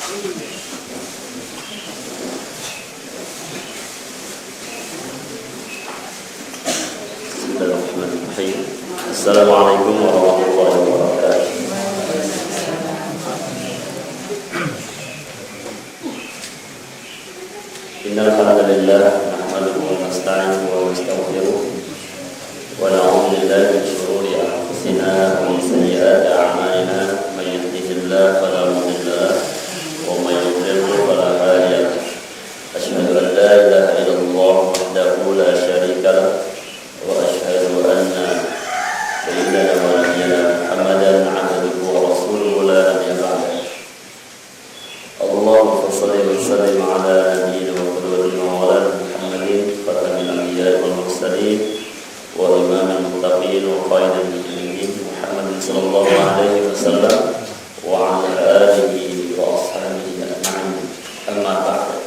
Bismillahirrahmanirrahim. Assalamualaikum warahmatullahi wabarakatuh. Innal hamdalillah nahmaduhu wa nasta'inuhu wa nastaghfiruh wa na'udzu billahi min shururi anfusina wa min sayyiati a'malina may yahdihillahu fala mudilla lahu wa may yudlil fala hadiya lahu. Asyhadu an la ilaha illallah wahdahu la syarika lahu wa asyhadu anna sayyidana wa nabiyyana Muhammadan 'abduhu wa rasuluhu la nabiyya ba'dahu. Allahumma shalli wa sallim ala nabiyyina wa qudwatina wa ala Muhammadin khatamil anbiya'i wal mursalin wa imamil muttaqin wa qaidil mujrimin Muhammadin sallallahu alaihi wasallam wa ala alihi wa ashabihi ajma'in. Amma ba'd.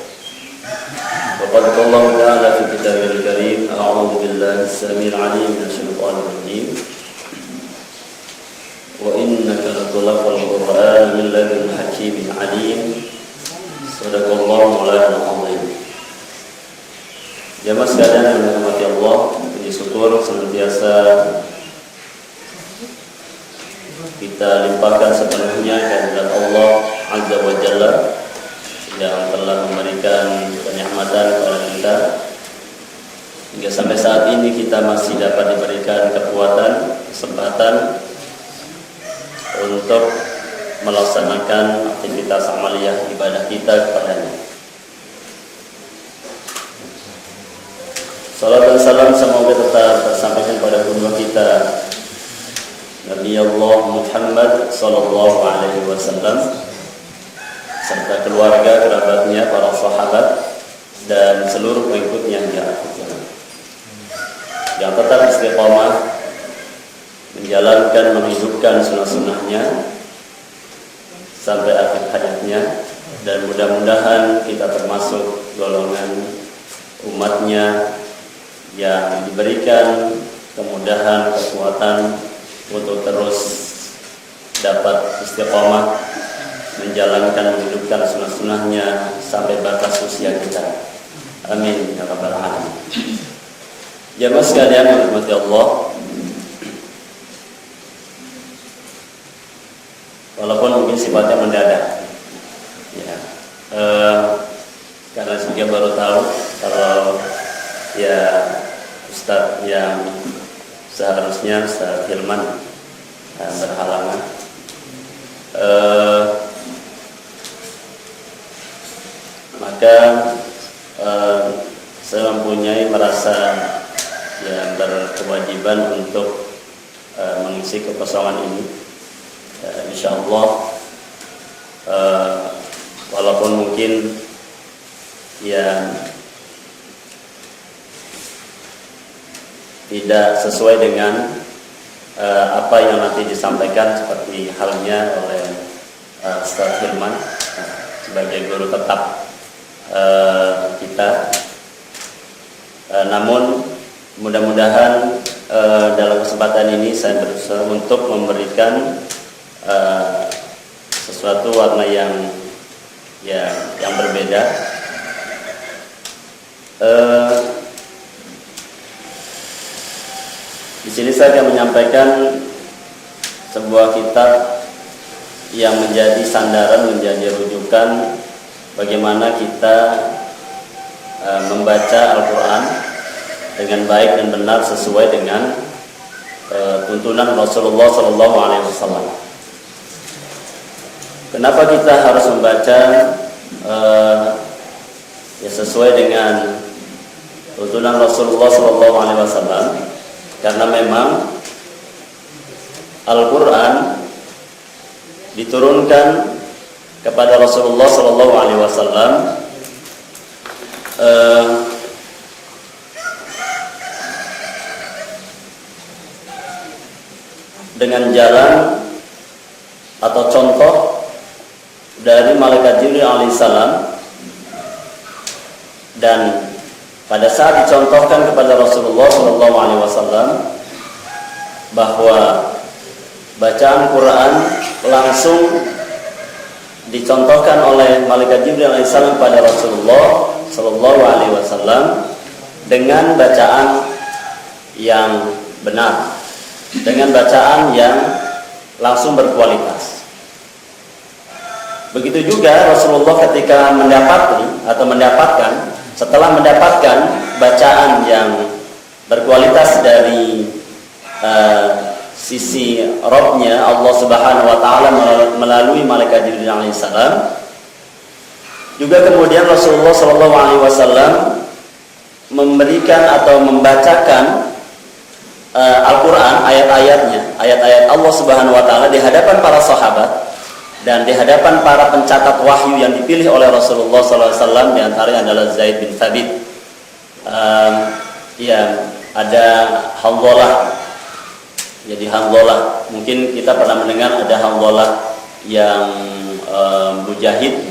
Faqad qala Allah ta'ala fi kitabil karim, a'udzu billahi as-sami'il 'alim minasy syaithanir rajim. Wa innaka latulqal Qur'ana min ladun hakimin 'alim. Sadaqallahu maulana azim. Jamaah sekalian yang dirahmati Allah, puji syukur senantiasa kita limpahkan sepenuhnya kehadirat Allah Azza wa Jalla yang telah memberikan kenikmatan kepada kita hingga sampai saat ini kita masih dapat diberikan kekuatan, kesempatan untuk melaksanakan aktivitas amaliyah ibadah kita kepadanya. Salam dan salam semoga tetap tersampaikan pada junjungan kita Nabi Allah Muhammad sallallahu alaihi wasallam serta keluarga, kerabatnya, para sahabat dan seluruh pengikutnya hingga akhir zaman. Yang tetap istiqamah menjalankan, menghidupkan sunnah-sunnahnya sampai akhir hayatnya, dan mudah-mudahan kita termasuk golongan umatnya yang diberikan kemudahan, kekuatan untuk terus dapat istiqamah menjalankan, menghidupkan sunnah-sunnahnya sampai batas usia kita. Amin ya rabbal alamin. Jamaah sekalian yang dirahmati Allah, walaupun mungkin sifatnya mendadak, ya, karena juga baru tahu kalau ya Ustadz yang seharusnya Ustadz Hilman berhalangan. Maka saya mempunyai merasa yang berkewajiban untuk mengisi kekosongan ini. Insyaallah walaupun mungkin ya tidak sesuai dengan apa yang nanti disampaikan seperti halnya oleh Ustaz Hilman sebagai guru tetap kita, namun mudah-mudahan dalam kesempatan ini saya berusaha untuk memberikan sesuatu warna yang berbeda. Di sini saya akan menyampaikan sebuah kitab yang menjadi sandaran, menjadi rujukan bagaimana kita membaca Al-Quran dengan baik dan benar sesuai dengan tuntunan Rasulullah SAW. Kenapa kita harus membaca ya sesuai dengan tuntunan Rasulullah SAW? Karena memang Al-Quran diturunkan kepada Rasulullah SAW dengan jalan atau contoh dari malaikat Jibril alaihissalam, dan pada saat dicontohkan kepada Rasulullah SAW bahwa bacaan Quran langsung dicontohkan oleh malaikat Jibril alaihissalam pada Rasulullah Shallallahu Alaihi Wasallam dengan bacaan yang benar, dengan bacaan yang langsung berkualitas. Begitu juga Rasulullah ketika mendapatkan setelah mendapatkan bacaan yang berkualitas dari sisi Rabb-Nya Allah Subhanahu wa taala melalui malaikat Jibril alaihissalam, juga kemudian Rasulullah Shallallahu alaihi wasallam memberikan atau membacakan Al-Qur'an, ayat-ayat Allah Subhanahu wa taala di hadapan para sahabat dan di hadapan para pencatat wahyu yang dipilih oleh Rasulullah Sallallahu Alaihi Wasallam, di antaranya adalah Zaid bin Thabit, ada Hanzalah. Jadi Hanzalah, mungkin kita pernah mendengar ada Hanzalah yang mujahid,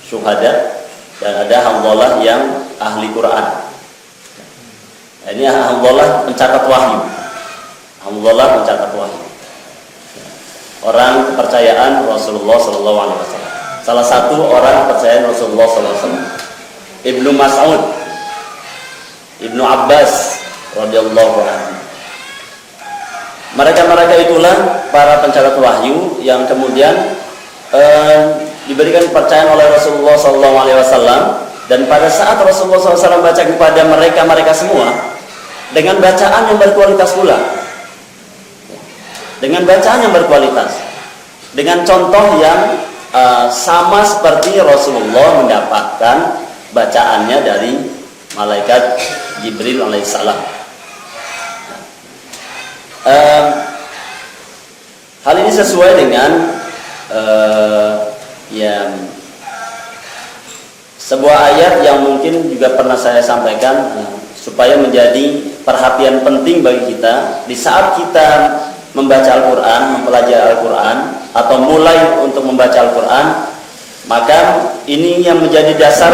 syuhada, dan ada Hanzalah yang ahli Quran. Ini Hanzalah pencatat wahyu. Hanzalah pencatat wahyu. Orang kepercayaan Rasulullah Sallallahu Alaihi Wasallam. Salah satu orang kepercayaan Rasulullah Sallallahu Alaihi Wasallam. Ibnu Mas'ud, Ibnu Abbas radhiyallahu anhu. Mereka itulah para pencatat wahyu yang kemudian diberikan kepercayaan oleh Rasulullah Sallallahu Alaihi Wasallam, dan pada saat Rasulullah SAW baca kepada mereka semua dengan bacaan yang berkualitas pula. Dengan bacaan yang berkualitas, dengan contoh yang sama seperti Rasulullah mendapatkan bacaannya dari malaikat Jibril alaihissalam. Hal ini sesuai dengan sebuah ayat yang mungkin juga pernah saya sampaikan, supaya menjadi perhatian penting bagi kita di saat kita membaca Al-Quran, mempelajari Al-Quran, atau mulai untuk membaca Al-Quran. Maka ini yang menjadi dasar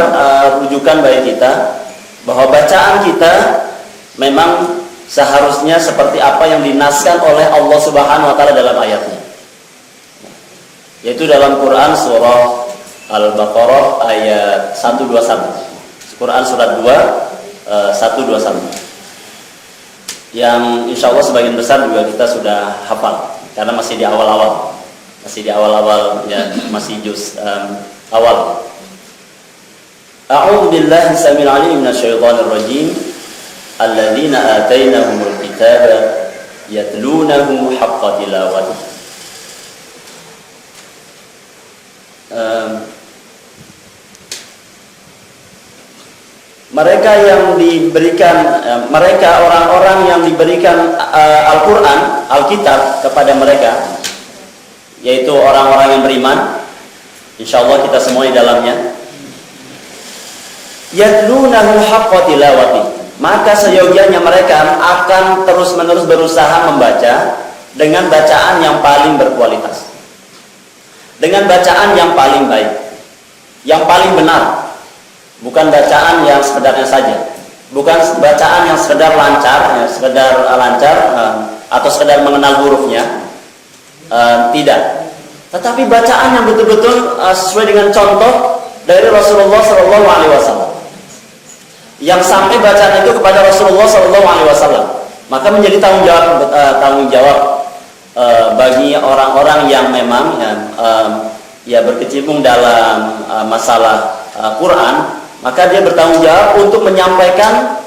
rujukan bagi kita, bahwa bacaan kita memang seharusnya seperti apa yang dinaskan oleh Allah Subhanahu wa taala dalam ayatnya, yaitu dalam Quran surah Al-Baqarah ayat 121. Quran surat 2 121. Yang insya Allah sebagian besar juga kita sudah hafal, karena masih di awal-awal ya, masih juz awal. A'udzu billahi samil alim minasyaitonir rajim. Alladzina atainahumul kitaba yatlunahu haqqa tilawatih. Mereka yang diberikan, orang-orang yang diberikan Al-Quran, Alkitab kepada mereka, yaitu orang-orang yang beriman, insya Allah kita semua di dalamnya. Yatlunahu haqqa tilawati, maka seyogianya mereka akan terus-menerus berusaha membaca dengan bacaan yang paling berkualitas, dengan bacaan yang paling baik, yang paling benar. Bukan bacaan yang sekedarnya saja, bukan bacaan yang sekedar lancar, atau sekedar mengenal hurufnya, tidak. Tetapi bacaan yang betul-betul sesuai dengan contoh dari Rasulullah Sallallahu Alaihi Wasallam, yang sampai bacaan itu kepada Rasulullah Sallallahu Alaihi Wasallam, maka menjadi tanggung jawab bagi orang-orang yang memang berkecimpung dalam masalah Quran. Maka dia bertanggung jawab untuk menyampaikan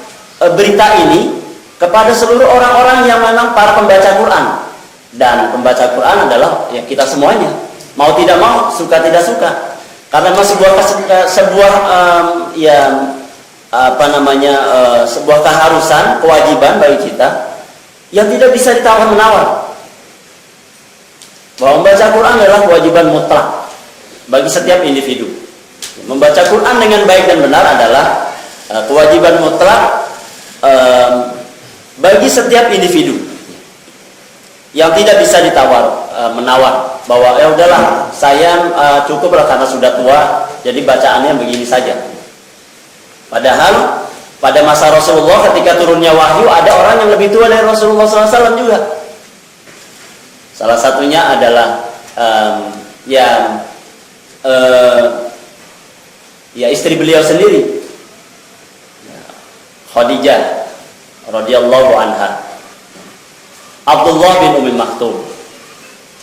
berita ini kepada seluruh orang-orang yang memang para pembaca Quran. Dan pembaca Quran adalah ya kita semuanya, mau tidak mau, suka tidak suka. Karena memang sebuah keharusan, kewajiban bagi kita yang tidak bisa ditawar-menawar. Bahwa membaca Quran adalah kewajiban mutlak bagi setiap individu. Membaca Quran dengan baik dan benar adalah kewajiban mutlak bagi setiap individu, yang tidak bisa ditawar menawar, bahwa ya udahlah saya cukuplah karena sudah tua, jadi bacaannya begini saja. Padahal pada masa Rasulullah ketika turunnya wahyu, ada orang yang lebih tua dari Rasulullah SAW juga. Salah satunya adalah ya istri beliau sendiri, Khadijah radhiyallahu anha, Abdullah bin Ummi Maktum,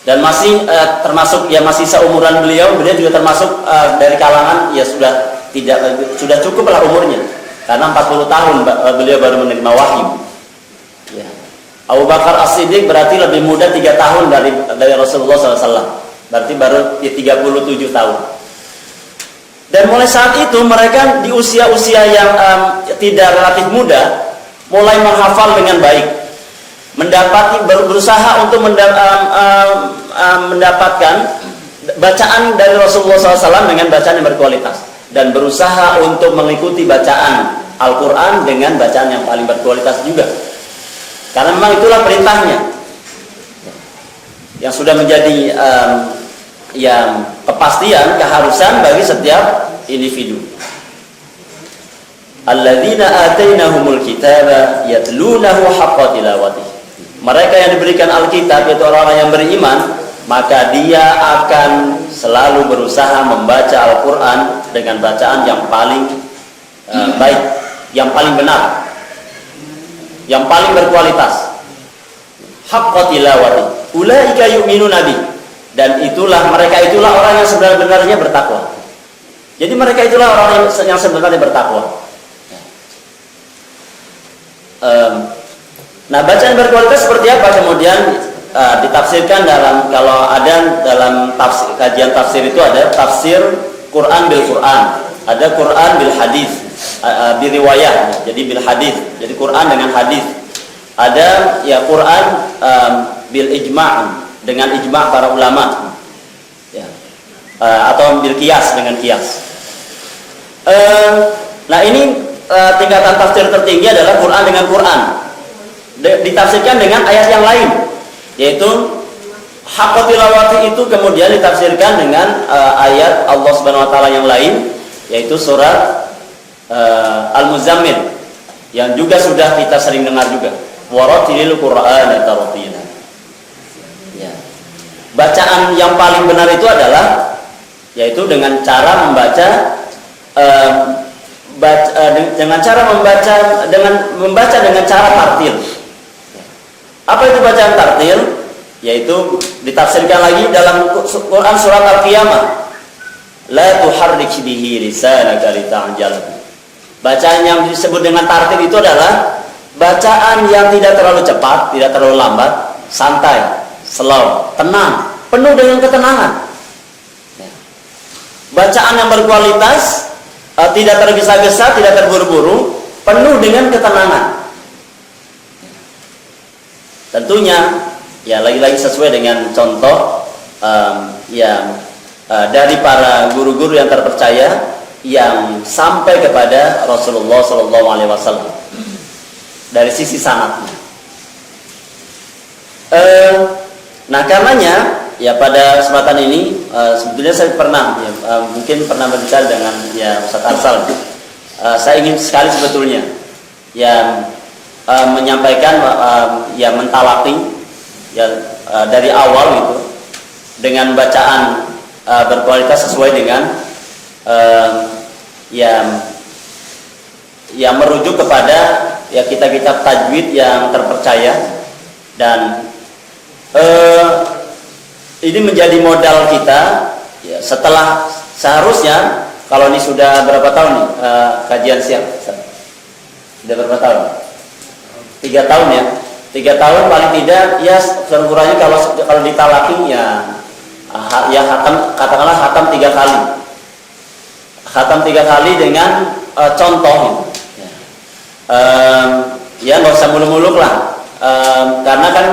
dan masih termasuk ya masih seumuran beliau juga termasuk dari kalangan ya sudah cukuplah umurnya, karena 40 tahun beliau baru menerima wahyu. Ya. Abu Bakar As-Siddiq berarti lebih muda 3 tahun dari Rasulullah SAW, berarti baru 37 tahun. Dan mulai saat itu mereka di usia-usia yang tidak relatif muda mulai menghafal dengan baik, berusaha untuk mendapatkan bacaan dari Rasulullah SAW dengan bacaan yang berkualitas, dan berusaha untuk mengikuti bacaan Al-Quran dengan bacaan yang paling berkualitas juga, karena memang itulah perintahnya yang sudah menjadi yang kepastian, keharusan bagi setiap individu. Alladzina atainahumul kitaba yatlunahu haqqa tilawatihi. Mereka yang diberikan Alkitab, yaitu orang-orang yang beriman, maka dia akan selalu berusaha membaca Al-Quran dengan bacaan yang paling baik, yang paling benar, yang paling berkualitas. Haqqa tilawatihi. Ulaika yu'minuna bihi. Dan mereka itulah orang yang sebenarnya bertakwa. Jadi mereka itulah orang yang sebenarnya bertakwa. Nah, bacaan berkualitas seperti apa kemudian ditafsirkan kalau ada dalam kajian tafsir itu ada tafsir Quran bil Quran, ada Quran bil hadis, bil riwayah, jadi bil hadis, jadi Quran dengan hadis. Ada ya Quran bil ijma', dengan ijma' para ulama, ya. Atau bil qiyas, dengan qiyas. Nah ini tingkatan tafsir tertinggi adalah Quran dengan Quran, ditafsirkan dengan ayat yang lain, yaitu haqqa tilawati itu kemudian ditafsirkan dengan ayat Allah Subhanahu wa taala yang lain, yaitu surat Al-Muzammil, yang juga sudah kita sering dengar juga, waratilil Qur'ana tartila. Ya. Bacaan yang paling benar itu adalah yaitu dengan cara membaca dengan cara tartil. Apa itu bacaan tartil? Yaitu ditafsirkan lagi dalam Quran surat Al-Qiyamah, la tuharrik bihi lisanaka lita'jal. Bacaan yang disebut dengan tartil itu adalah bacaan yang tidak terlalu cepat, tidak terlalu lambat, santai, slow, tenang, penuh dengan ketenangan. Bacaan yang berkualitas, tidak tergesa-gesa, tidak terburu-buru, penuh dengan ketenangan. Tentunya, ya lagi-lagi sesuai dengan contoh yang dari para guru-guru yang terpercaya yang sampai kepada Rasulullah SAW dari sisi sanadnya. Nah karenanya ya pada kesempatan ini sebetulnya saya pernah mungkin pernah berbicara dengan ya Ustaz Arsal. Saya ingin sekali sebetulnya yang menyampaikan ya mentalaki ya dari awal gitu dengan bacaan berkualitas sesuai dengan yang merujuk kepada ya kitab-kitab tajwid yang terpercaya, dan ini menjadi modal kita ya, setelah seharusnya kalau ini sudah berapa tahun nih kajian siang? Sudah berapa tahun? 3 tahun ya. 3 tahun paling tidak ya kurangnya kalau ditalaki ya hatam, katakanlah hatam 3 kali. Hatam 3 kali dengan contoh gitu. Ya nggak usah muluk-muluk lah. Karena kan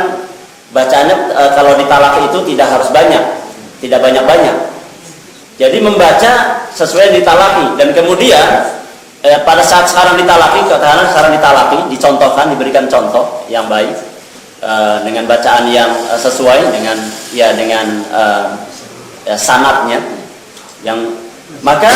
bacaannya kalau ditalaki itu tidak harus banyak, tidak banyak-banyak. Jadi membaca sesuai yang ditalaki, dan kemudian pada saat sekarang ditalaki, katakanlah sekarang ditalaki, dicontohkan, diberikan contoh yang baik dengan bacaan yang sesuai dengan sanadnya, yang maka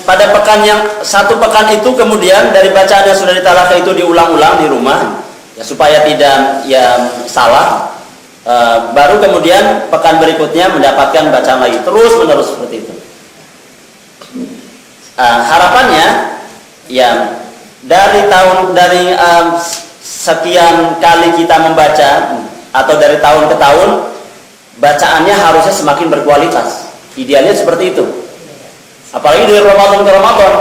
pada pekan yang 1 pekan itu kemudian dari bacaan yang sudah ditalaki itu diulang-ulang di rumah ya, supaya tidak ya salah. Baru kemudian pekan berikutnya mendapatkan bacaan lagi, terus menerus seperti itu. Harapannya ya dari sekian kali kita membaca atau dari tahun ke tahun, bacaannya harusnya semakin berkualitas. Idealnya seperti itu. Apalagi dari Ramadan ke Ramadan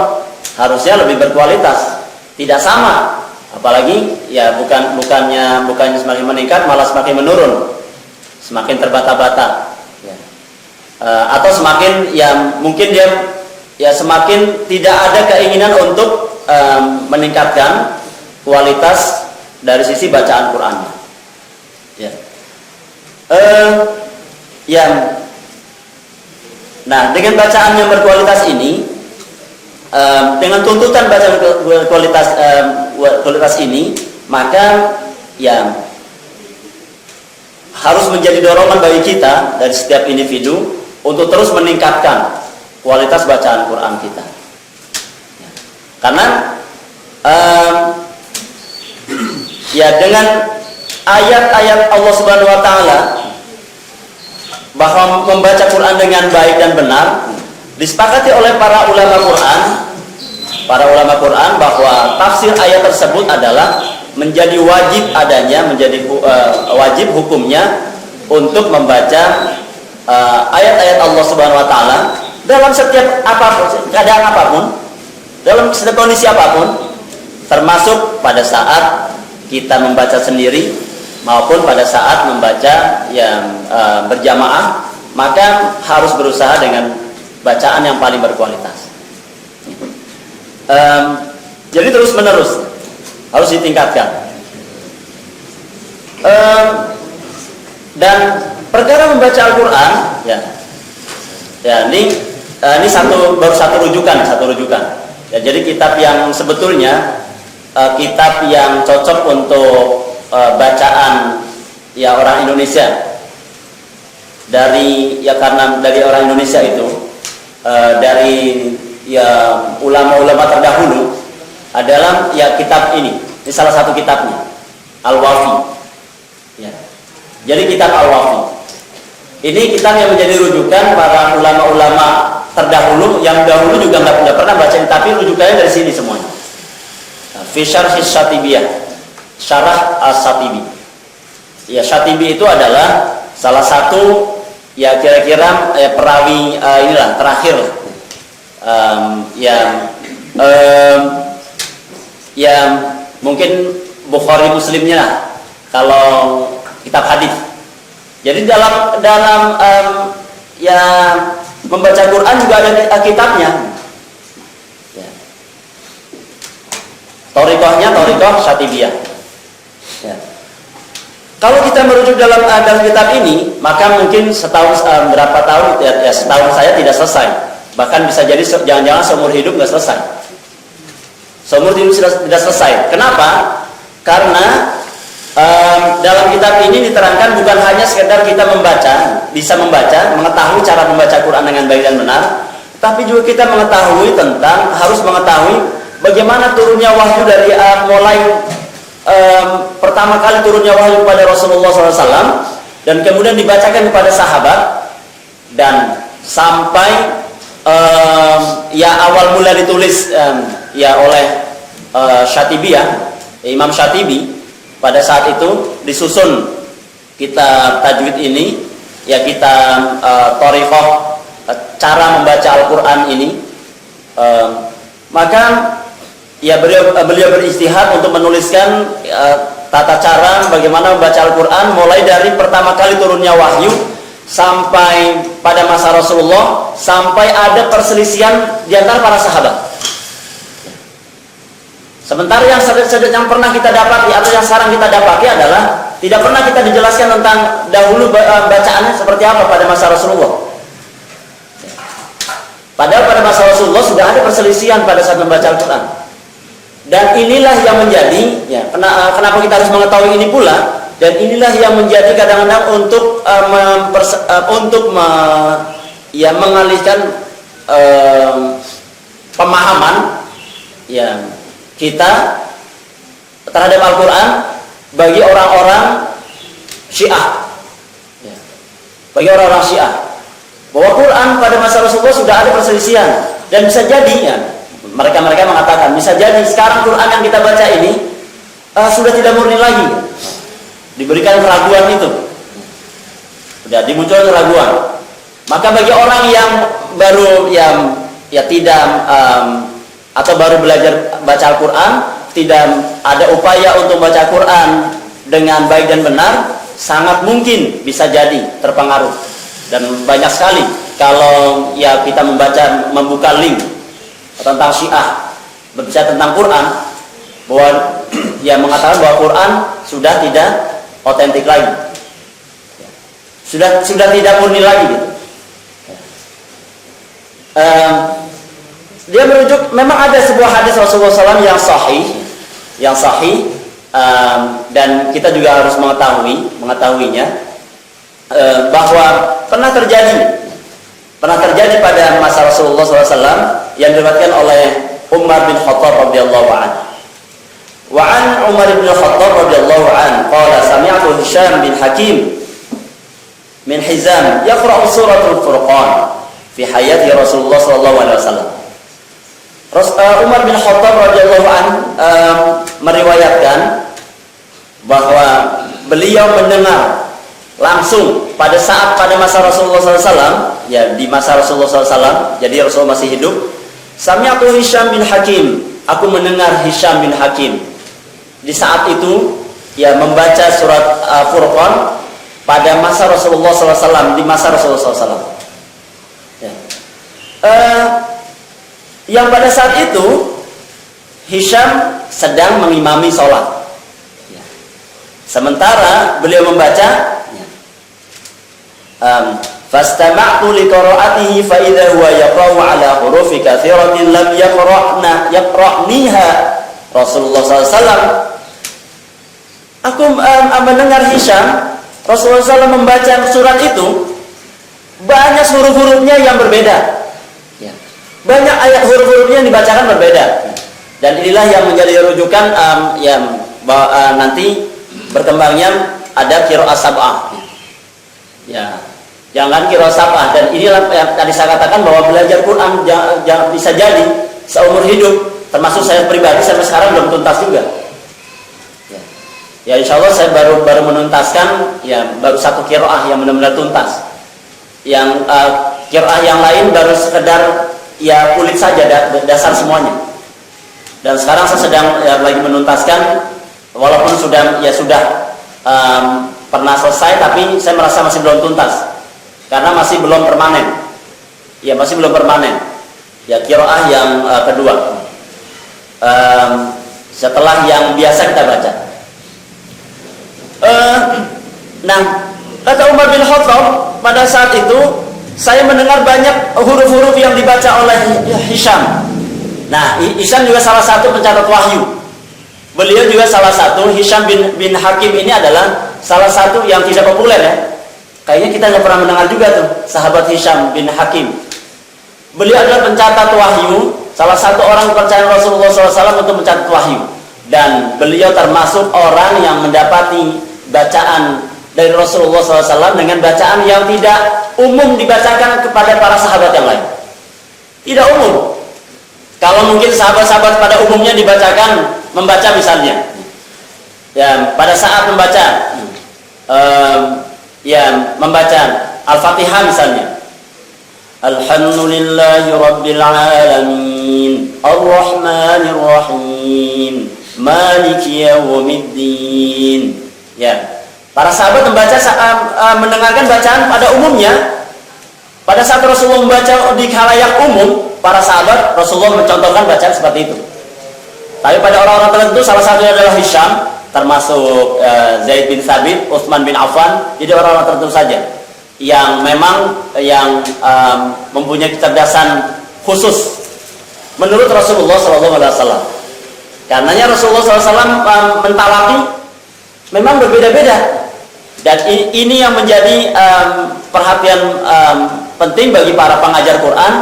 harusnya lebih berkualitas. Tidak sama. Apalagi ya bukannya semakin meningkat, malah semakin menurun, semakin terbata-bata. Ya. Atau semakin ya mungkin dia ya semakin tidak ada keinginan untuk meningkatkan kualitas dari sisi bacaan Qurannya. Ya. Nah, dengan bacaan yang berkualitas ini, dengan tuntutan bacaan kualitas ini, maka ya harus menjadi dorongan bagi kita dari setiap individu untuk terus meningkatkan kualitas bacaan Quran kita. Karena ya dengan ayat-ayat Allah Subhanahu wa taala bahwa membaca Quran dengan baik dan benar disepakati oleh para ulama Quran bahwa tafsir ayat tersebut adalah menjadi wajib adanya, menjadi wajib hukumnya untuk membaca ayat-ayat Allah Subhanahu wa taala dalam setiap keadaan apapun, dalam setiap kondisi apapun, termasuk pada saat kita membaca sendiri maupun pada saat membaca yang berjamaah, maka harus berusaha dengan bacaan yang paling berkualitas. Jadi terus menerus harus ditingkatkan. Dan perkara membaca Al-Quran, ini baru satu rujukan. Ya, jadi kitab yang sebetulnya kitab yang cocok untuk bacaan ya orang Indonesia, karena dari orang Indonesia itu dari ya ulama-ulama terdahulu adalah ya kitab ini salah satu kitabnya, Al-Wafi. Ya. Jadi kitab Al-Wafi ini kitab yang menjadi rujukan para ulama-ulama terdahulu yang dahulu juga nggak pernah baca, tapi rujukannya dari sini semuanya. Fi Syarh Syatibiyah, Syarah As-Syatibi. Ya, Syatibi itu adalah salah satu ya kira-kira perawi terakhir yang mungkin Bukhari Muslimnya lah, kalau kitab hadis. Jadi dalam membaca Quran juga ada kitabnya. Ya. Thoriqah Syatibiyah. Ya. Kalau kita merujuk dalam kitab ini, maka mungkin setahun berapa tahun ya setahun saya tidak selesai. Bahkan bisa jadi jangan-jangan seumur hidup nggak selesai. Seumur hidup tidak selesai. Kenapa? Karena dalam kitab ini diterangkan bukan hanya sekedar kita bisa membaca, mengetahui cara membaca Quran dengan baik dan benar, tapi juga kita harus mengetahui bagaimana turunnya wahyu dari mulai pertama kali turunnya wahyu kepada Rasulullah SAW dan kemudian dibacakan kepada sahabat dan sampai awal mula ditulis oleh Syatibiyah, Imam Syatibi. Pada saat itu disusun kitab tajwid ini, ya kitab thoriqah cara membaca Al-Quran ini. Maka ya beliau beristihad untuk menuliskan tata cara bagaimana membaca Al-Quran mulai dari pertama kali turunnya wahyu sampai pada masa Rasulullah, sampai ada perselisihan di antara para sahabat. Sementara yang pernah kita dapati atau yang sekarang kita dapati adalah tidak pernah kita dijelaskan tentang dahulu bacaannya seperti apa pada masa Rasulullah. Padahal pada masa Rasulullah sudah ada perselisihan pada saat membaca Al-Quran. Dan inilah yang menjadi, kenapa kita harus mengetahui ini pula, dan inilah yang menjadi kadang-kadang untuk mengalihkan pemahaman kita terhadap Al-Quran bagi orang-orang Syiah. bagi orang-orang Syiah bahwa Quran pada masa Rasulullah sudah ada perselisihan, dan bisa jadi ya, mereka mengatakan bisa jadi sekarang Quran yang kita baca ini sudah tidak murni lagi, diberikan keraguan itu, sudah dimunculkan keraguan. Maka bagi orang yang baru tidak atau baru belajar baca Al-Quran, tidak ada upaya untuk baca Quran dengan baik dan benar, sangat mungkin bisa jadi terpengaruh. Dan banyak sekali kalau ya kita membuka link tentang Syiah, berbicara tentang Quran, bahwa ya mengatakan bahwa Quran sudah tidak otentik lagi, sudah tidak murni lagi gitu. Dia merujuk, memang ada sebuah hadis Rasulullah SAW yang sahih, dan kita juga harus mengetahuinya, bahwa pernah terjadi pada masa Rasulullah SAW yang diriwayatkan oleh Umar bin Khattab radhiyallahu anhu. Wa an Umar bin Khattab radhiyallahu anhu qala sami'tu Hisham bin Hakim min Hizam yaqra'u suratul Furqan fi hayati Rasulullah sallallahu alaihi wasallam. Umar bin Khattab radhiyallahu anhu meriwayatkan bahwa beliau mendengar langsung pada masa Rasulullah SAW, ya di masa Rasulullah SAW, jadi Rasulullah masih hidup. Sami'tu Hisham bin Hakim, aku mendengar Hisham bin Hakim di saat itu ya membaca surat Furqan pada masa Rasulullah SAW, di masa Rasulullah SAW. Ya. Yang pada saat itu Hisham sedang mengimami sholat, ya. Sementara beliau membaca, fastama'tu liqira'atihi fa idza huwa yaqra'u ala hurufi katsiratin lam yaqra'niha Rasulullah SAW. Aku mendengar Hisham, Rasulullah SAW membaca surat itu, banyak huruf-hurufnya yang berbeda, banyak ayat huruf-hurufnya yang dibacakan berbeda. Dan inilah yang menjadi rujukan nanti berkembangnya ada qiraat sab'ah, ya. Jangan kira sabah. Dan inilah yang tadi saya katakan bahwa belajar Quran bisa jadi seumur hidup. Termasuk saya pribadi sampai sekarang belum tuntas juga. Ya insya Allah saya baru menuntaskan, ya baru satu qiraah yang benar-benar tuntas. Yang qiraah yang lain baru sekedar ya kulit saja, dasar semuanya. Dan sekarang saya sedang lagi menuntaskan, walaupun sudah pernah selesai, tapi saya merasa masih belum tuntas. Karena masih belum permanen, ya masih belum permanen. Ya qiraah yang kedua, setelah yang biasa kita baca. Nah, kata Umar bin Khattab, pada saat itu saya mendengar banyak huruf-huruf yang dibaca oleh Hisham. Nah, Hisham juga salah satu pencatat wahyu. Beliau juga salah satu, Hisham bin Hakim ini adalah salah satu yang tidak populer, ya. Kayaknya kita nggak pernah mendengar juga tuh sahabat Hisham bin Hakim. Beliau adalah pencatat wahyu, salah satu orang kepercayaan Rasulullah SAW untuk mencatat wahyu. Dan beliau termasuk orang yang mendapati bacaan dari Rasulullah SAW dengan bacaan yang tidak umum dibacakan kepada para sahabat yang lain. Tidak umum. Kalau mungkin sahabat-sahabat pada umumnya membaca misalnya, ya pada saat membaca membaca Al-Fatihah misalnya, Alhamdulillahi Rabbil Alamin Ar-Rahmanir Rahim Maliki Yawmiddin. Ya, para sahabat mendengarkan bacaan pada umumnya. Pada saat Rasulullah membaca di khalayak umum, para sahabat Rasulullah mencontohkan bacaan seperti itu. Tapi pada orang-orang tertentu, salah satunya adalah Hisham, termasuk Zaid bin Thabit, Utsman bin Affan. Jadi orang-orang tertentu saja yang memang mempunyai kecerdasan khusus menurut Rasulullah SAW. Karenanya Rasulullah SAW mentalaki memang berbeda-beda. Dan ini yang menjadi perhatian penting bagi para pengajar Quran,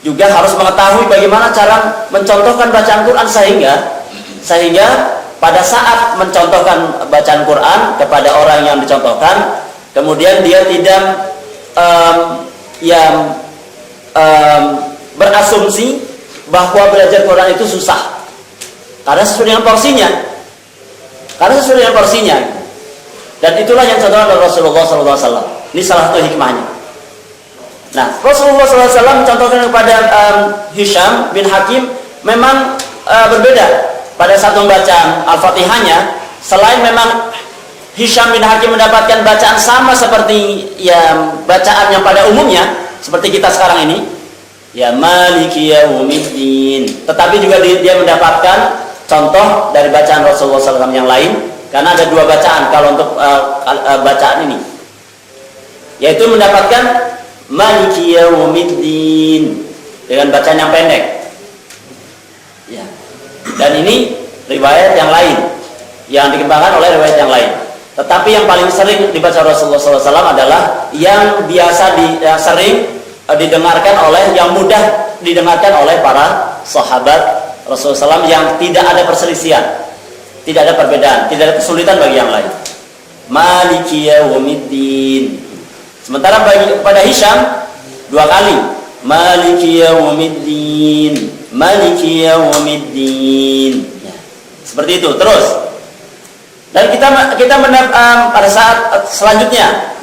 juga harus mengetahui bagaimana cara mencontohkan bacaan Quran sehingga pada saat mencontohkan bacaan Quran kepada orang yang dicontohkan, kemudian dia yang berasumsi bahwa belajar Quran itu susah karena sesuai dengan porsinya. Dan itulah yang contohkan oleh Rasulullah SAW. Ini salah satu hikmahnya. Nah, Rasulullah SAW mencontohkan kepada Hisham bin Hakim memang berbeda pada saat membaca Al-Fatihahnya. Selain memang Hisham bin Hakim mendapatkan bacaan sama seperti yang bacaan yang pada umumnya, seperti kita sekarang ini, ya Maliki Yaumiddin. Tetapi juga dia mendapatkan contoh dari bacaan Rasulullah SAW yang lain, karena ada dua bacaan kalau untuk bacaan ini, yaitu mendapatkan Maliki Yaumiddin dengan bacaan yang pendek. Ya. Dan ini riwayat yang lain yang dikembangkan oleh riwayat yang lain. Tetapi yang paling sering dibaca Rasulullah SAW adalah yang biasa sering didengarkan oleh, yang mudah didengarkan oleh para sahabat Rasulullah SAW, yang tidak ada perselisihan, tidak ada perbedaan, tidak ada kesulitan bagi yang lain. Maliki Yaumiddin. Sementara pada Hisham dua kali, Maliki Yaumiddin, Maliki Yaumiddin. Ya, seperti itu terus. Dan kita pada saat selanjutnya,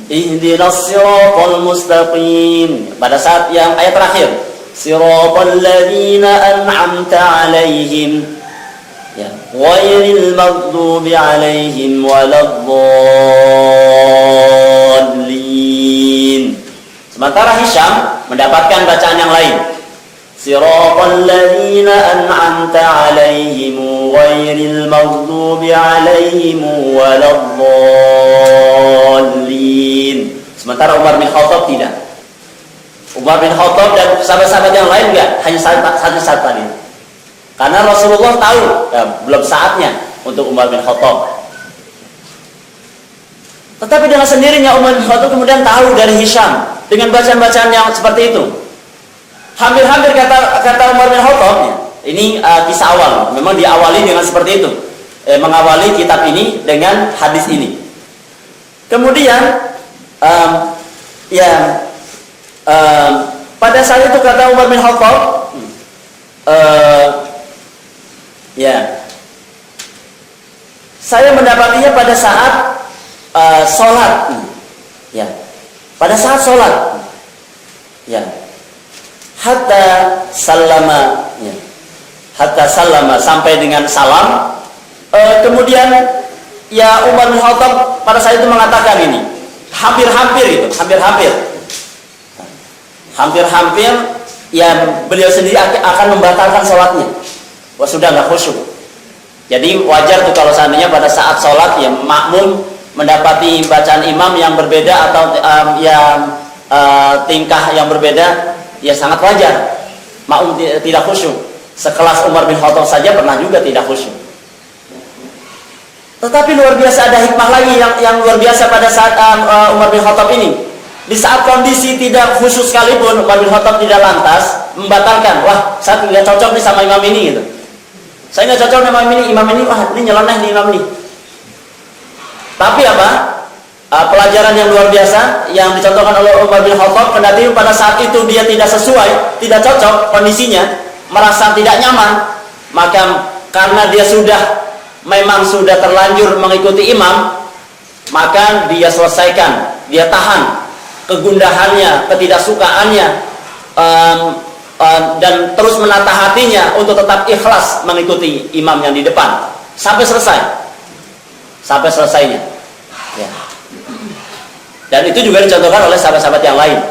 Ihdinas siratal mustaqim, pada saat yang ayat terakhir, siratal ladzina an'amta 'alaihim, ya, ghairil maghdubi 'alaihim waladdallin. Sementara Hisham mendapatkan bacaan yang lain, siratal ladzina an'amta 'alaihim ghairil maghdubi 'alaihim waladdallin. Sementara Umar bin Khattab tidak. Umar bin Khattab dan sahabat-sahabat yang lain enggak, hanya satu tadi. Karena Rasulullah tahu belum saatnya untuk Umar bin Khattab. Tetapi dengan sendirinya Umar bin Khattab kemudian tahu dari Hisham dengan bacaan-bacaan yang seperti itu. Hampir-hampir kata Umar bin Khattab, ini kisah awal, memang diawali dengan seperti itu, mengawali kitab ini dengan hadis ini. Kemudian pada saat itu kata Umar bin Khattab, saya mendapatinya pada saat sholat, ya, pada saat sholat, ya, hatta sallama, ya, hatta sallama, sampai dengan salam. Kemudian ya Umar bin Khattab pada saat itu mengatakan ini, hampir-hampir ya beliau sendiri akan membatalkan sholatnya. Wah, sudah nggak khusyuk. Jadi wajar tuh kalau seandainya pada saat sholat ya makmum mendapati bacaan imam yang berbeda atau tingkah yang berbeda, ya sangat wajar makmum tidak khusyuk. Sekelas Umar bin Khattab saja pernah juga tidak khusyuk. Tetapi luar biasa, ada hikmah lagi yang luar biasa pada saat Umar bin Khattab ini. Di saat kondisi tidak khusyuk sekalipun, Umar bin Khattab tidak lantas membatalkan. Wah, saya tidak cocok nih sama imam ini gitu. Saya nggak cocok sama imam ini, wah ini nyeleneh nih imam ini. Tapi apa? Pelajaran yang luar biasa yang dicontohkan oleh Umar bin Khattab, kendati pada saat itu dia tidak sesuai, tidak cocok kondisinya, merasa tidak nyaman, maka karena dia memang sudah terlanjur mengikuti imam, maka dia selesaikan, dia tahan kegundahannya, ketidaksukaannya, dan terus menata hatinya untuk tetap ikhlas mengikuti imam yang di depan sampai selesainya, ya. Dan itu juga dicontohkan oleh sahabat-sahabat yang lain.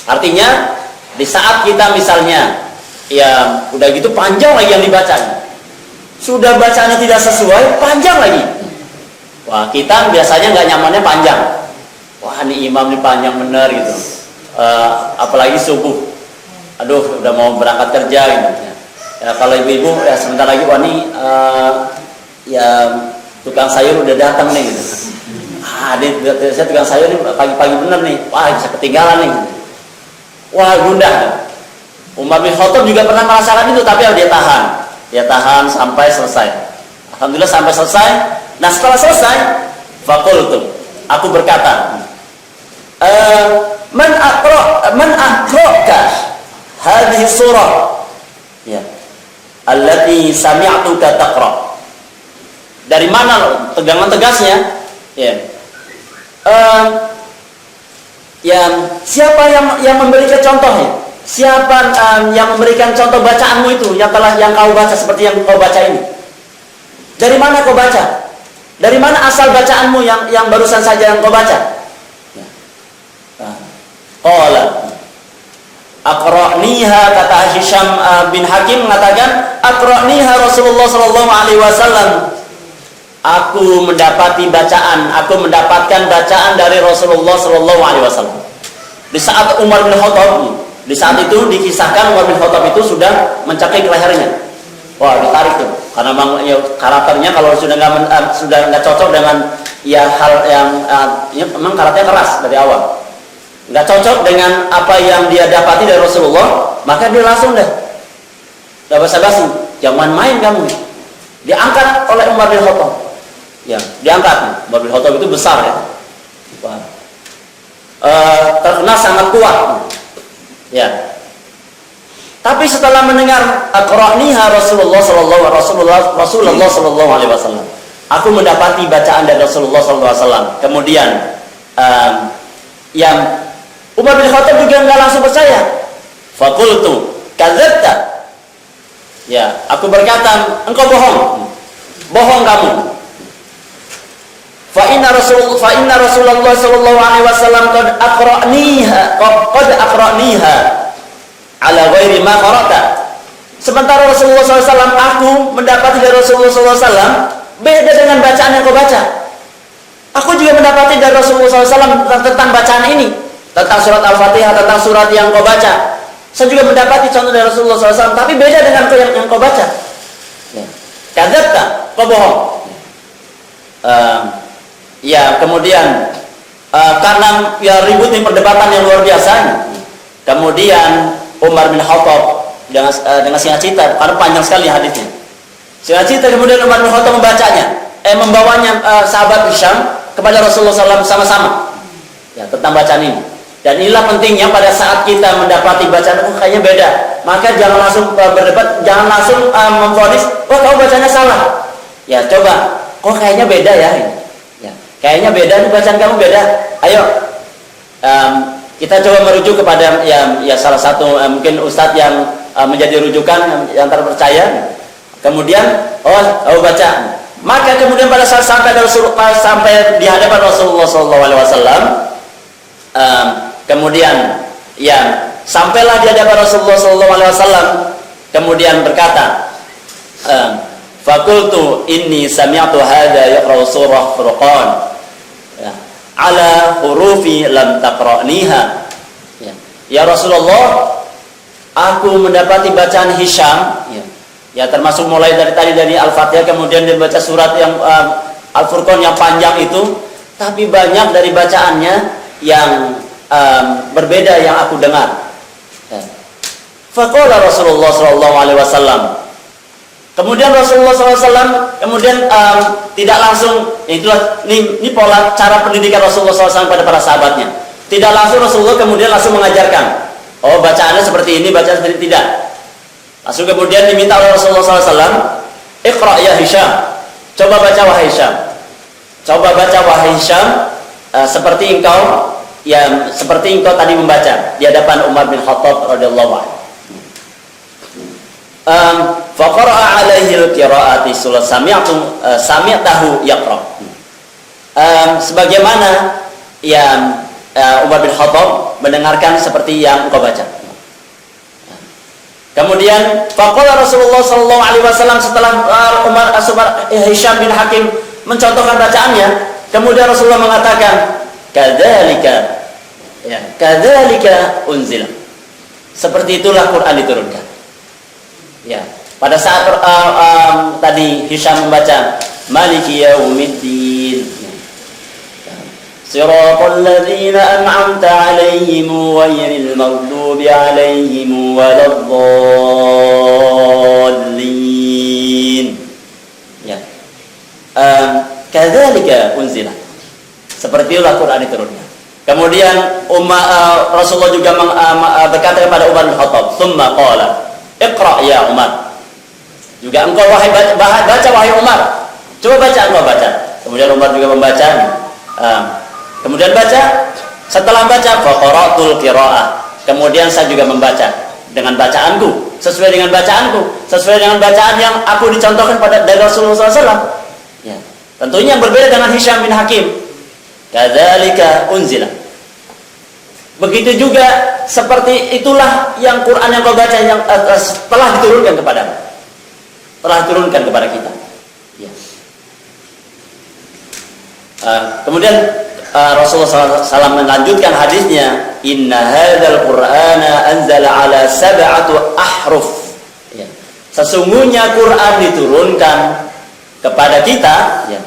Artinya di saat kita misalnya ya udah gitu panjang lagi yang dibaca, sudah bacanya tidak sesuai, panjang lagi. Wah, kita biasanya nggak nyamannya panjang. Wah, ini imam ini panjang bener gitu. Apalagi subuh. Aduh, udah mau berangkat kerja gitu. Ya, kalau ibu-ibu ya sebentar lagi, wah ini ya tukang sayur udah datang nih gitu. Saya tukang sayur nih pagi-pagi bener nih. Wah, bisa ketinggalan nih. Wah, gundah. Umar bin Khattab juga pernah merasakan itu, tapi dia tahan. Dia tahan sampai selesai. Alhamdulillah sampai selesai. Nah, setelah selesai, faqultu, aku berkata, Man aqra'ka hadhihi surah, ya, allati sami'tuka taqra. Dari mana tegangan tegasnya? Ya. Siapa yang memberikan contohnya? Siapa yang memberikan contoh bacaanmu itu yang kau baca seperti yang kau baca ini? Dari mana kau baca? Dari mana asal bacaanmu yang barusan saja yang kau baca? Qala aqra'niha, kata Hisham bin Hakim mengatakan, aqra'niha Rasulullah sallallahu alaihi wasallam. Aku mendapatkan bacaan dari Rasulullah sallallahu alaihi wasallam. Di saat Umar bin Khattab, di saat itu dikisahkan Umar bin Khattab itu sudah mencakik lehernya. Wah, ditarik tuh. Karena memang ya, karakternya kalau sudah nggak cocok dengan ya hal yang memang karakternya keras dari awal. Nggak cocok dengan apa yang dia dapati dari Rasulullah, maka dia langsung dah basa-basi, jangan main kamu. Diangkat oleh Umar bin Khattab. Ya, diangkat. Umar bin Khattab itu besar ya. Wah. Terkenal sangat kuat. Ya. Tapi setelah mendengar aqra'niha Rasulullah sallallahu alaihi wasallam, aku mendapati bacaan dari Rasulullah sallallahu alaihi wasallam. Kemudian yang Umar bin Khattab juga enggak langsung percaya. Faqultu kadzabta. Ya, aku berkata, engkau bohong. Bohong kamu. Fa inna Rasulullah sallallahu alaihi wasallam qad aqra'niha ala ghairi ma qara'ta. Sementara Rasulullah SAW, aku mendapati dari Rasulullah SAW beda dengan bacaan yang kau baca. Aku juga mendapati dari Rasulullah SAW tentang bacaan ini, tentang surat Al-Fatihah, tentang surat yang kau baca. Saya juga mendapati contoh dari Rasulullah SAW, tapi beda dengan yang kau baca. Kadzabta, kau bohong. Ya, kemudian karena ya ribut nih, perdebatan yang luar biasa. Kemudian Umar bin Khattab dengan singkat cerita, karena panjang sekali hadisnya. Singkat cerita, kemudian Umar bin Khattab membawanya sahabat Hisham kepada Rasulullah SAW sama-sama ya, tentang bacaan ini. Dan inilah pentingnya pada saat kita mendapati bacaan kayaknya beda, maka jangan langsung berdebat, jangan langsung memvonis, oh kamu bacanya salah. Ya coba, kok kayaknya beda ya? Ya, kayaknya beda nih, bacaan kamu beda. Ayo. Kita coba merujuk kepada ya salah satu mungkin ustadz yang menjadi rujukan yang terpercaya. Kemudian baca. Maka kemudian pada saat sampai di hadapan Rasulullah SAW, kemudian ya sampailah di hadapan Rasulullah SAW, kemudian berkata, Fakultu inni sami'tu hadza yaqra'u surah Furqan. Ya. Ala hurufi lam taqra'niha. Ya Rasulullah, aku mendapati bacaan Hisham ya termasuk mulai dari Al-Fatihah, kemudian dia baca surat yang Al-Furqan yang panjang itu, tapi banyak dari bacaannya yang berbeda yang aku dengar. Faqala Rasulullah sallallahu alaihi wasallam. Kemudian Rasulullah SAW kemudian tidak langsung, itulah ini pola cara pendidikan Rasulullah SAW pada para sahabatnya. Tidak langsung Rasulullah kemudian langsung mengajarkan, oh bacaannya seperti ini, bacaan seperti ini, tidak. Langsung kemudian diminta oleh Rasulullah SAW, Iqra' ya Hisham, coba baca wahai Hisham, coba baca wahai Hisham seperti engkau tadi membaca di hadapan Umar bin Khattab radhiyallahu anhu. Faqara'a alaihi al-qira'ati sami'tahu yaqra. Sebagaimana yang Umar bin Khattab mendengarkan seperti yang engkau baca. Kemudian faqala Rasulullah sallallahu alaihi wasallam setelah Hisham bin Hakim mencontohkan bacaannya, kemudian Rasulullah mengatakan, kadzalika unzila. Seperti itulah Quran diturunkan. Ya, pada saat tadi Hisham membaca Maliki yaumiddin, Siratal ladzina an'amta 'alaihim ghairil maghdubi 'alaihim waladdallin. Ya. Kadzalika unzila. Seperti itulah Quran diturunkan. Kemudian Rasulullah juga berkata kepada Umar bin Khattab, "Tsumma qala, Iqra ya Umar." Juga engkau baca wahai Umar. Coba baca, engkau baca. Kemudian Umar juga membaca. Kemudian baca. Setelah baca, faqaratul qiraah. Kemudian saya juga membaca dengan bacaanku, sesuai dengan bacaan yang aku dicontohkan dari Rasulullah SAW. Ya. Tentunya yang berbeda dengan Hisham bin Hakim. Kadzalika unzila. Begitu juga seperti itulah yang Quran yang kau baca yang telah diturunkan kepada kita. Ya. Kemudian Rasulullah SAW melanjutkan hadisnya, Inna hadzal Qur'ana anzala ala sab'atu ahruf. Ya. Sesungguhnya Quran diturunkan kepada kita, ya,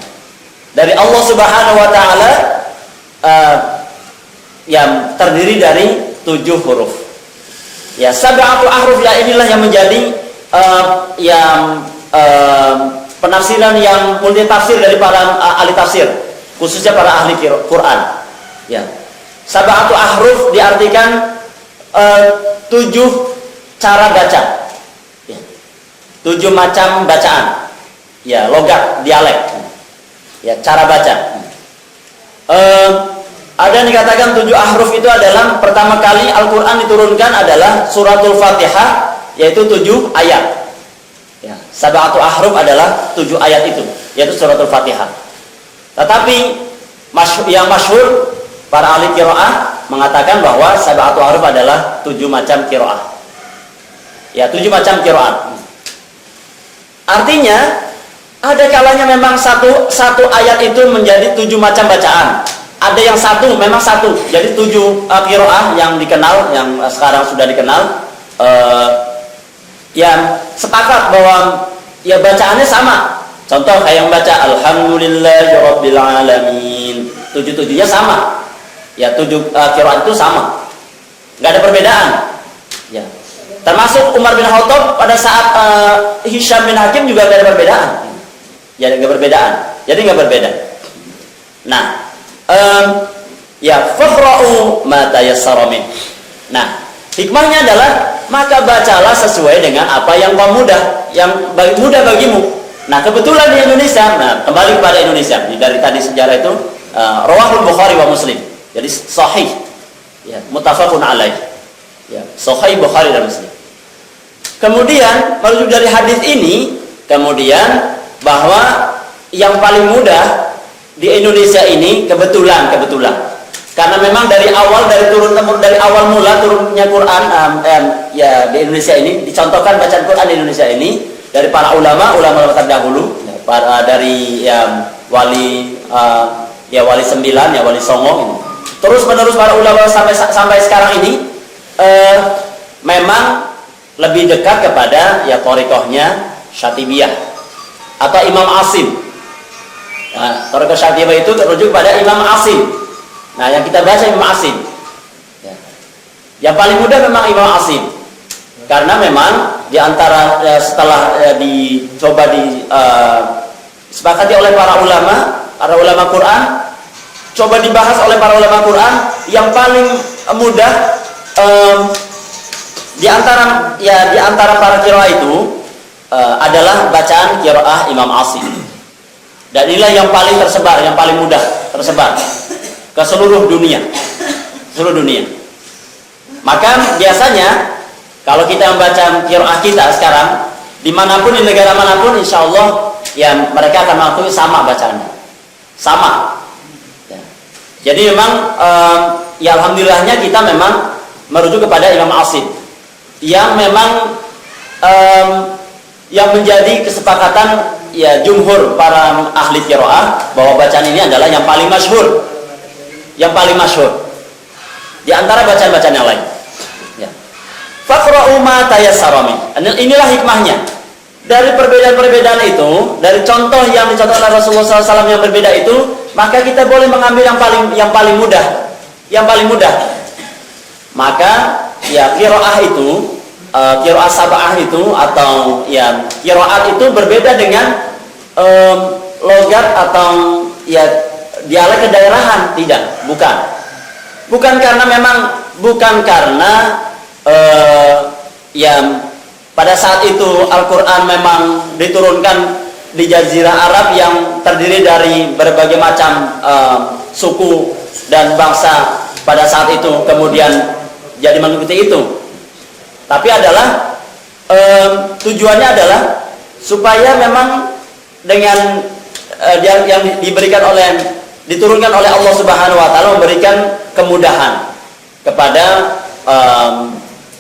dari Allah Subhanahu Wa Taala, yang terdiri dari 7 huruf. Ya, sab'atu ahruf, ya, inilah yang menjadi penafsiran yang multi tafsir dari para ahli tafsir, khususnya para ahli Quran. Ya. Sab'atu ahruf diartikan 7 cara baca. Ya. 7 macam bacaan. Ya, logat, dialek. Ya, cara baca. Ada yang dikatakan 7 ahruf itu adalah pertama kali Al-Quran diturunkan adalah suratul Fatihah, yaitu 7 ayat. Ya, sab'atu ahruf adalah 7 ayat itu, yaitu suratul Fatihah. Tetapi yang masyhur para ahli qiraah mengatakan bahwa sab'atu ahruf adalah 7 macam qiraah. Ya, 7 macam qiraat. Artinya ada kalanya memang satu ayat itu menjadi 7 macam bacaan. Ada yang memang satu. Jadi 7 qiraah yang dikenal, yang sekarang sudah dikenal, yang sepakat bahwa ya bacaannya sama. Contoh kayak yang baca Alhamdulillahirabbil alamin. 7-7-nya sama. Ya, 7 qiraat itu sama. Enggak ada perbedaan. Ya. Termasuk Umar bin Khattab pada saat Hisham bin Hakim juga enggak ada perbedaan. Ya, enggak perbedaan. Jadi enggak berbeda. Nah, ya faqra'u ma tayassara min. Nah, hikmahnya adalah maka bacalah sesuai dengan apa yang mudah bagimu. Nah, kebetulan di Indonesia, kembali kepada Indonesia. Dari tadi sejarah itu rawahul Bukhari wa Muslim. Jadi sahih. Ya, muttafaqun alaih. Ya, sahih Bukhari dan Muslim. Kemudian merujuk dari hadis ini, kemudian bahwa yang paling mudah di Indonesia ini kebetulan karena memang dari awal mula turunnya Quran ya di Indonesia ini dicontohkan bacaan Quran di Indonesia ini dari para ulama terdahulu, dari wali 9, wali Songo ini. Terus menerus para ulama sampai sekarang ini memang lebih dekat kepada ya thariqahnya Syatibiyah atau Imam Asim. Nah, thariqah Syatibiyah itu terujuk pada Imam Asim. Nah, yang kita baca Imam Asim. Ya. Yang paling mudah memang Imam Asim. Karena memang di antara setelah sepakati oleh para ulama Quran, coba dibahas oleh para ulama Quran, yang paling mudah di antara para qiraah itu adalah bacaan qiraah Imam Asim. Dan inilah yang paling tersebar, yang paling mudah tersebar ke seluruh dunia. Maka biasanya kalau kita membaca qiraah kita sekarang, dimanapun, di negara manapun, insya Allah ya mereka akan mengakui sama bacaannya, sama. Ya. Jadi memang ya alhamdulillahnya kita memang merujuk kepada Imam Asim, yang memang yang menjadi kesepakatan ya jumhur para ahli qiraah bahwa bacaan ini adalah yang paling masyhur, di antara bacaan-bacaan yang lain. Ya. Faqra'u ma tayassara min. Inilah hikmahnya. Dari perbedaan-perbedaan itu, dari contoh yang dicontohkan Rasulullah SAW yang berbeda itu, maka kita boleh mengambil yang paling mudah. Maka ya qiraah itu, qiraah sab'ah itu atau ya qiraat itu berbeda dengan logat atau ya dialek kedaerahan, bukan. bukan karena ya pada saat itu Al-Quran memang diturunkan di Jazirah Arab yang terdiri dari berbagai macam suku dan bangsa pada saat itu kemudian jadi mengikuti itu, tapi adalah tujuannya adalah supaya memang dengan yang diturunkan oleh Allah Subhanahu wa taala memberikan kemudahan kepada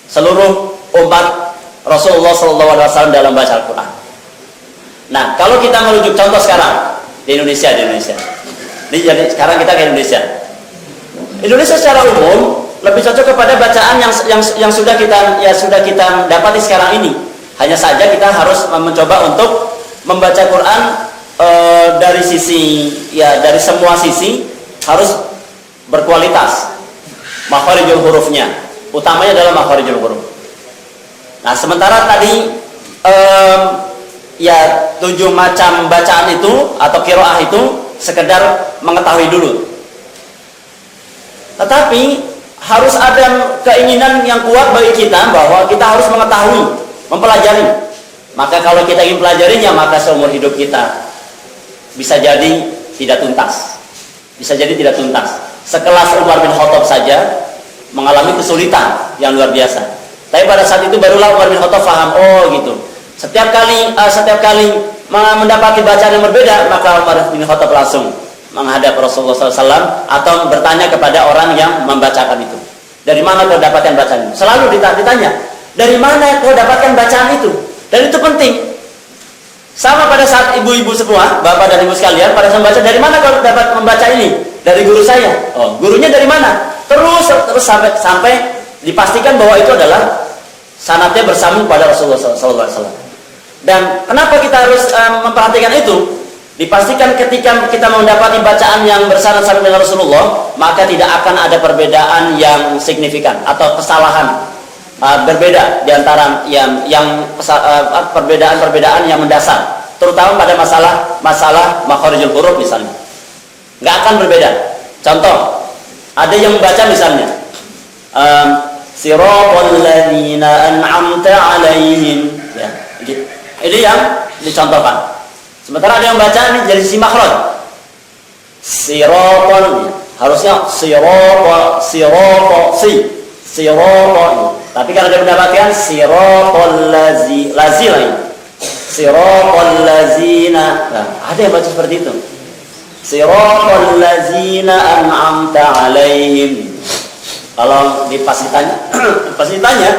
seluruh umat Rasulullah SAW dalam baca Al-Quran. Nah, kalau kita merujuk contoh sekarang di Indonesia. Jadi sekarang kita ke Indonesia. Indonesia secara umum lebih cocok kepada bacaan yang sudah kita dapati sekarang ini. Hanya saja kita harus mencoba untuk membaca Quran dari semua sisi harus berkualitas. Makharijul hurufnya, utamanya adalah makharijul huruf. Nah, sementara tadi 7 macam bacaan itu atau qiraah itu sekedar mengetahui dulu. Tetapi harus ada keinginan yang kuat bagi kita bahwa kita harus mengetahui, mempelajari. Maka kalau kita ingin pelajarinya, maka seumur hidup kita bisa jadi tidak tuntas. Sekelas Umar bin Khattab saja mengalami kesulitan yang luar biasa. Tapi pada saat itu barulah Umar bin Khattab paham, oh gitu. Setiap kali mendapati bacaan yang berbeda, maka Umar bin Khattab langsung menghadap Rasulullah SAW atau bertanya kepada orang yang membacakan itu. Dari mana kau dapatkan bacaan itu? Selalu ditanya, dari mana kau dapatkan bacaan itu? Dan itu penting. Sama pada saat ibu-ibu semua, bapak dan ibu sekalian, pada saat membaca, dari mana kau dapat membaca ini? Dari guru saya. Oh, gurunya dari mana? Terus sampai dipastikan bahwa itu adalah sanadnya bersambung pada Rasulullah SAW. Dan kenapa kita harus memperhatikan itu? Dipastikan ketika kita mendapati bacaan yang bersanad sampai dengan Rasulullah, maka tidak akan ada perbedaan yang signifikan atau kesalahan berbeda di antara perbedaan yang mendasar, terutama pada masalah makharijul huruf misalnya. Nggak akan berbeda. Contoh, ada yang membaca misalnya siratal ladzina an'amta 'alaihim, ya. Ini yang dicontohkan. Sementara ada yang baca ini dari si makhraj. Siratal, harusnya siratal. Tapi kalau dia mendapatkan siratal lazina. Siratal lazina. Nah, ada yang baca seperti itu. Siratal lazina an'amta 'alaihim. Kalau pasti tanya,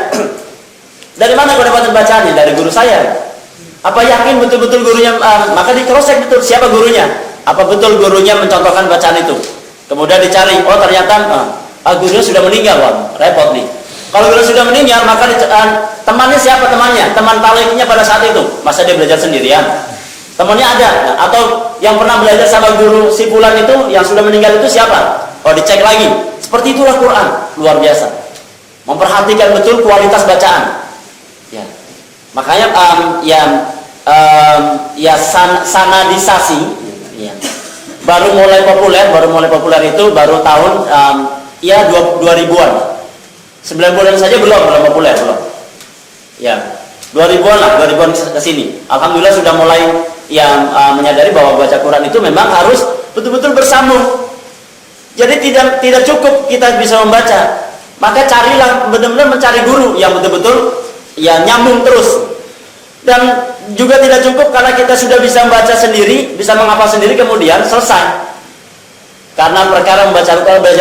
dari mana kau dapat bacaannya? Dari guru saya. Apa yakin betul-betul gurunya? Maka di cross check betul siapa gurunya. Apa betul gurunya mencontohkan bacaan itu? Kemudian dicari, oh ternyata gurunya sudah meninggal, repot nih. Kalau guru sudah meninggal, maka temannya siapa temannya? Teman taliknya pada saat itu. Masa dia belajar sendirian? Temannya ada. Nah, atau yang pernah belajar sama guru si fulan itu yang sudah meninggal itu siapa? Oh, dicek lagi. Seperti itulah Quran, luar biasa. Memperhatikan betul kualitas bacaan. Ya. Makanya sanadisasi ya. baru mulai populer itu baru tahun 2000-an. 90-an saja belum populer belum. Ya. 2000-an lah, 2000-an ke sini. Alhamdulillah sudah mulai yang menyadari bahwa baca Quran itu memang harus betul-betul bersambung. Jadi tidak cukup kita bisa membaca, maka carilah benar-benar mencari guru yang betul-betul ya nyambung terus. Dan juga tidak cukup karena kita sudah bisa membaca sendiri, bisa menghafal sendiri kemudian selesai. Karena perkara membaca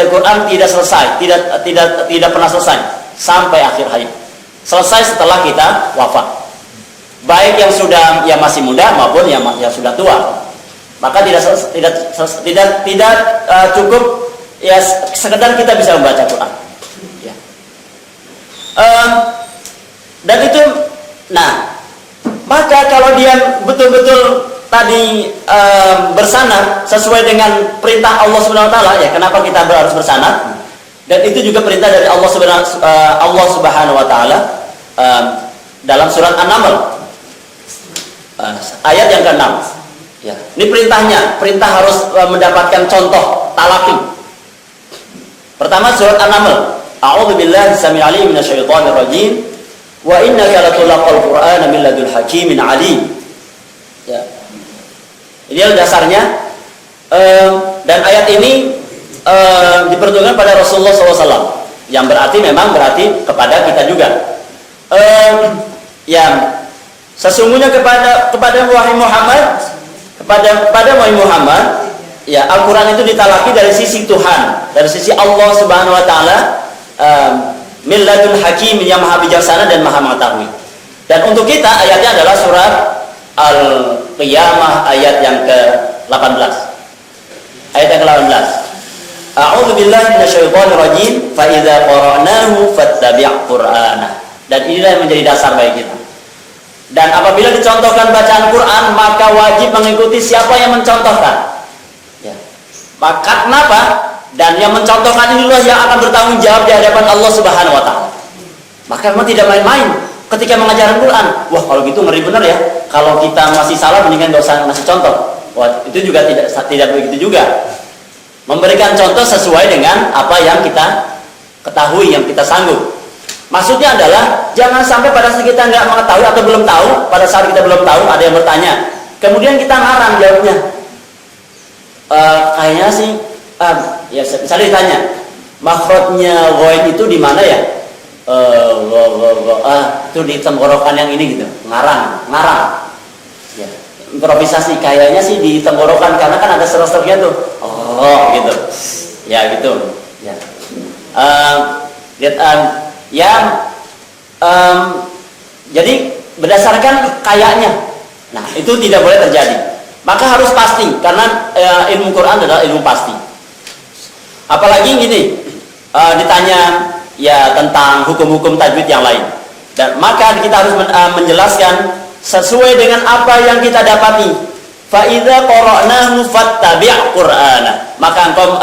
Quran tidak selesai, tidak pernah selesai sampai akhir hayat. Selesai setelah kita wafat. Baik yang masih muda maupun yang sudah tua. Maka tidak cukup ya sekedar kita bisa membaca Quran. Ya. Dan itu, maka kalau dia betul-betul tadi bersanad sesuai dengan perintah Allah Subhanahu Wa Taala, ya kenapa kita harus bersanad? Dan itu juga perintah dari Allah Subhanahu Wa Taala dalam surat An-Naml ayat yang ke-6. Ya, ini perintah harus mendapatkan contoh talaqi. Pertama surat An-Naml. A'udzubillahi samil alim minasyaitonir rajim. Wa innaka latulaqal Qur'ana min ladul hakimin alim. Ya. Ini adalah dasarnya. Dan ayat ini diperuntukkan pada Rasulullah SAW. Yang berarti kepada kita juga. Yang sesungguhnya kepada wahai Muhammad, kepada wahai Muhammad, ya Al-Quran itu ditalaki dari sisi Tuhan, dari sisi Allah Subhanahu Wa Taala, min ladun hakim yang maha bijaksana dan maha mengetahui. Dan untuk kita ayatnya adalah surat Al-Qiyamah ayat yang ke-18. Ayat yang ke-18. A'udzu billahi minasyaitonir rajim, fa idza qara'nahu fattabi' qur'anah. Dan inilah yang menjadi dasar bagi kita. Dan apabila dicontohkan bacaan Quran, maka wajib mengikuti siapa yang mencontohkan. Ya. Maka kenapa? Dan yang mencontohkan inilah yang akan bertanggung jawab di hadapan Allah Subhanahu Wa Taala. Maka memang tidak main-main ketika mengajarkan Quran. Wah, kalau gitu ngeri benar ya. Kalau kita masih salah, mendingan nggak usah ngasih contoh. Wah, itu juga tidak begitu juga. Memberikan contoh sesuai dengan apa yang kita ketahui, yang kita sanggup. Maksudnya adalah jangan sampai pada saat kita nggak mengetahui atau belum tahu, pada saat kita belum tahu ada yang bertanya, kemudian kita ngarang jawabnya. Kayaknya sih, ya misalnya ditanya, makhrajnya ghain itu di mana ya? Itu di tenggorokan yang ini gitu, ngarang. Ya, improvisasi kayaknya sih di tenggorokan karena kan ada serok-seroknya tuh. Gitu. Ya gitu. Ya. Jadi berdasarkan kayaknya. Nah, itu tidak boleh terjadi. Maka harus pasti karena ilmu Quran adalah ilmu pasti. Apalagi gini, ditanya ya tentang hukum-hukum tajwid yang lain. Dan maka kita harus menjelaskan sesuai dengan apa yang kita dapati. Fa idza qara'nahu fattabi' qur'ana. Maka engkau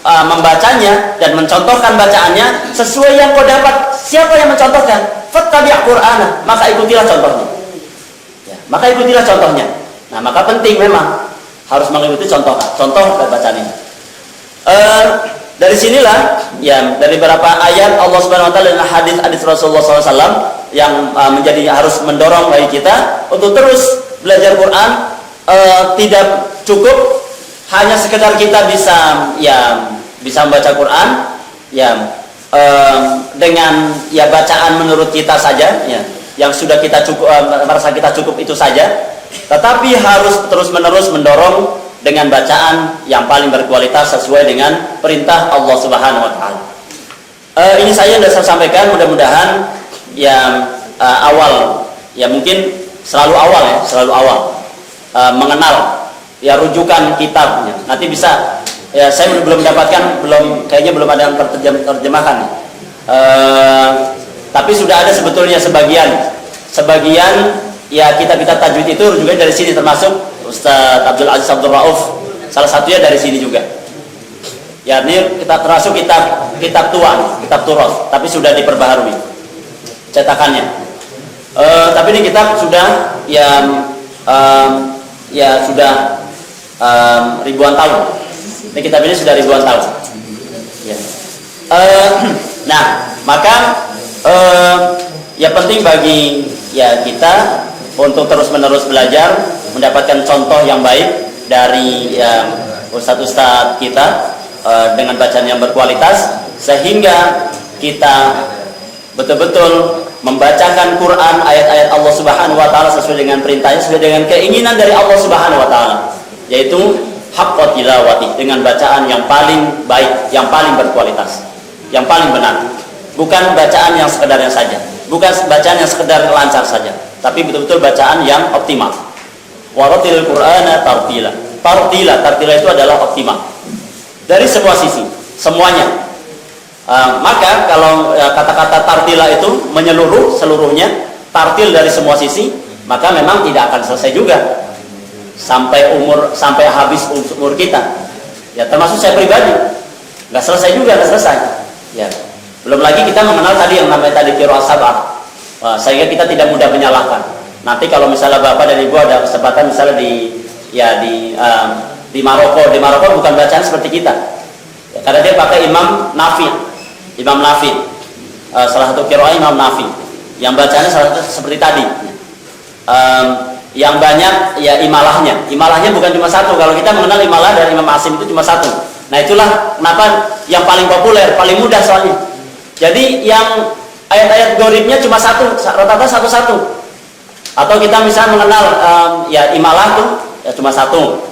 membacanya dan mencontohkan bacaannya sesuai yang kau dapat. Siapa yang mencontohkan? Fattabi' qur'ana. Maka ikutilah contohnya. Ya, maka ikutilah contohnya. Nah, maka penting memang harus mengikuti contoh bacaan ini. Dari sinilah ya dari beberapa ayat Allah Subhanahu Wa Taala dan hadis Rasulullah SAW yang menjadi harus mendorong bagi kita untuk terus belajar Quran. Tidak cukup hanya sekedar kita bisa membaca Quran dengan bacaan menurut kita saja yang sudah kita cukup merasa kita cukup itu saja, tetapi harus terus menerus mendorong dengan bacaan yang paling berkualitas sesuai dengan perintah Allah Subhanahu Wa Taala. Ini saya yang saya sampaikan, mudah-mudahan awal mungkin selalu awal mengenal rujukan kitabnya. Nanti bisa saya belum mendapatkan, kayaknya belum ada yang terjemahkan. Tapi sudah ada sebetulnya sebagian kitab-kitab tajwid itu juga dari sini, termasuk Ustaz Abdul Aziz Abdul Rauf salah satunya dari sini juga. Ya, ini kita termasuk kitab tua, kitab turos, tapi sudah diperbaharui cetakannya. Tapi ini kitab sudah sudah ribuan tahun. Ini kitab ini sudah ribuan tahun. Ya. Nah, maka penting bagi kita untuk terus-menerus belajar, mendapatkan contoh yang baik dari ustadz-ustadz kita dengan bacaan yang berkualitas, sehingga kita betul-betul membacakan Quran, ayat-ayat Allah Subhanahu Wa Taala sesuai dengan perintahnya, sesuai dengan keinginan dari Allah Subhanahu Wa Taala, yaitu haqqa tilawati, dengan bacaan yang paling baik, yang paling berkualitas, yang paling benar, bukan bacaan yang sekedarnya saja, bukan bacaan yang sekedar lancar saja, tapi betul-betul bacaan yang optimal. Waratil Qur'ana tartila. Tartila itu adalah optimal dari semua sisi, semuanya. Maka kalau kata-kata tartila itu menyeluruh seluruhnya, tartil dari semua sisi, maka memang tidak akan selesai juga sampai habis umur kita. Ya, termasuk saya pribadi, nggak selesai juga, nggak selesai. Ya, belum lagi kita mengenal tadi yang namanya tadi qiraah sab'ah. Sehingga kita tidak mudah menyalahkan. Nanti kalau misalnya bapak dan ibu ada kesempatan misalnya di Maroko bukan bacaan seperti kita. Ya, karena dia pakai Imam Nafi. Salah satu qiraah Imam Nafi yang bacanya seperti tadi. Yang banyak ya imalahnya bukan cuma satu. Kalau kita mengenal imalah dari Imam Asim itu cuma satu. Nah itulah kenapa yang paling populer, paling mudah soalnya. Jadi yang ayat-ayat gharibnya cuma satu, rata-rata satu-satu. Atau kita misalnya mengenal ya imalah tuh ya cuma satu.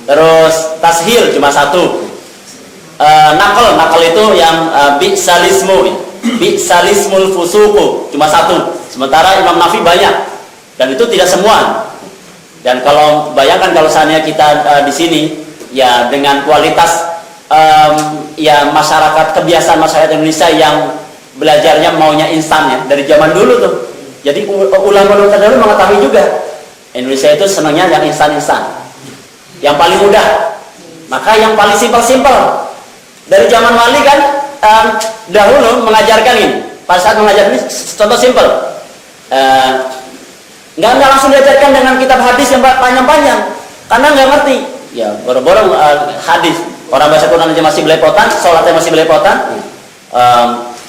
Terus tashil cuma satu. Nakal itu yang bi'salismul fusuqu cuma satu. Sementara Imam Nafi banyak. Dan itu tidak semua. Dan kalau bayangkan kalau seandainya kita di sini ya dengan kualitas ya masyarakat, kebiasaan masyarakat Indonesia yang belajarnya maunya instan ya dari zaman dulu tuh. Jadi ulama terdahulu mengetahui juga Indonesia itu senangnya yang instan-instan, yang paling mudah. Maka yang paling simpel-simpel dari zaman wali kan dahulu mengajarkan ini. Pada saat mengajar ini contoh simpel. Nggak langsung diajarkan dengan kitab hadis yang panjang-panjang karena nggak ngerti ya boro-boro hadis, orang baca Quran aja masih belepotan, sholatnya masih belepotan,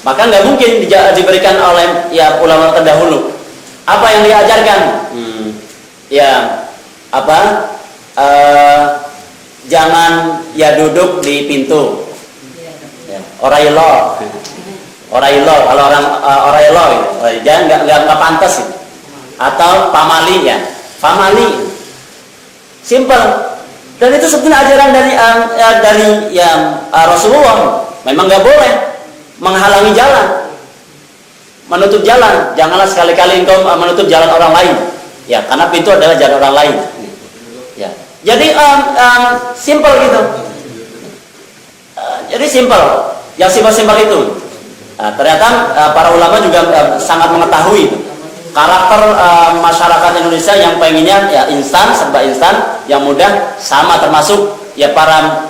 maka nggak mungkin diberikan oleh ya ulama terdahulu apa yang diajarkan. Ya apa jangan ya duduk di pintu ya, orailo kalau orang orailo jangan nggak pantas gitu. Atau pamali ya, famali, simple. Dan itu sebetulnya ajaran dari yang Rasulullah. Memang nggak boleh menghalangi jalan, menutup jalan. Janganlah sekali-kali engkau menutup jalan orang lain. Ya, karena pintu adalah jalan orang lain. Ya, jadi simple gitu. Jadi simple, yang simpel-simpel itu. Ternyata para ulama juga sangat mengetahui itu. Karakter masyarakat Indonesia yang pengennya ya instan, serba instan, yang mudah, sama termasuk ya para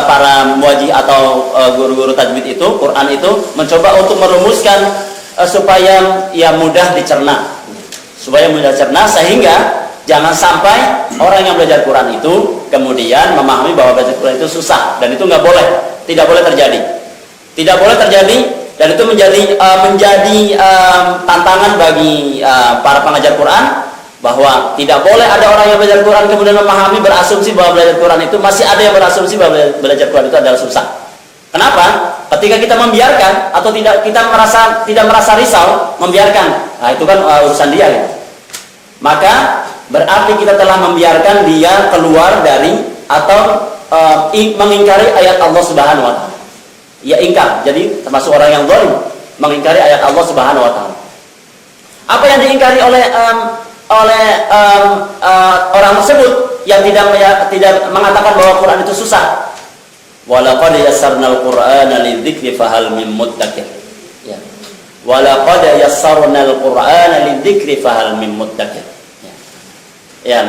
para muwajih atau guru-guru tajwid itu, Quran itu mencoba untuk merumuskan supaya ya mudah dicerna, sehingga jangan sampai orang yang belajar Quran itu kemudian memahami bahwa belajar Quran itu susah, dan itu nggak boleh, tidak boleh terjadi. Dan itu menjadi tantangan bagi para pengajar Quran, bahwa tidak boleh ada orang yang belajar Quran kemudian memahami, berasumsi bahwa belajar Quran itu, masih ada yang berasumsi bahwa belajar Quran itu adalah susah. Kenapa? Ketika kita membiarkan atau tidak merasa risau, membiarkan, nah itu kan urusan dia ya. Maka berarti kita telah membiarkan dia keluar dari atau mengingkari ayat Allah Subhanahu wa taala. Ya ingkar, jadi termasuk orang yang zalim, mengingkari ayat Allah Subhanahu wa taala. Apa yang diingkari oleh orang tersebut yang tidak mengatakan bahwa Quran itu susah? Walaqad yassarnal Qur'ana lidzikri fahal mim muddakir. Ya. Walaqad yassarnal Qur'ana lidzikri fahal mim muddakir. Ya.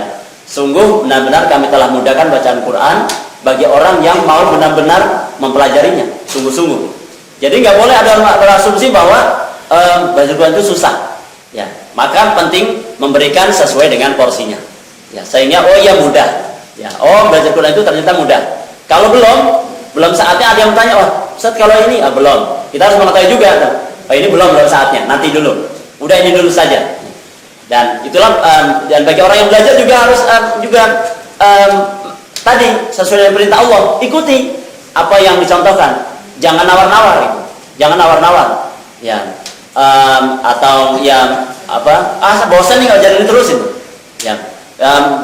Sungguh benar-benar kami telah mudahkan bacaan Quran bagi orang yang mau benar-benar mempelajarinya, sungguh-sungguh. Jadi nggak boleh ada berasumsi bahwa belajar Quran itu susah. Ya, maka penting memberikan sesuai dengan porsinya. Ya, sehingga iya mudah. Ya, belajar Quran itu ternyata mudah. Kalau belum saatnya ada yang bertanya, Ustaz kalau ini belum. Kita harus mengetahui juga, ini belum saatnya, nanti dulu. Udah ini dulu saja. Dan itulah dan bagi orang yang belajar juga harus tadi sesuai dengan perintah Allah, ikuti apa yang dicontohkan, jangan nawar-nawar gitu. Jangan nawar-nawar ya, atau yang bosan nih ngajarin terus itu ya.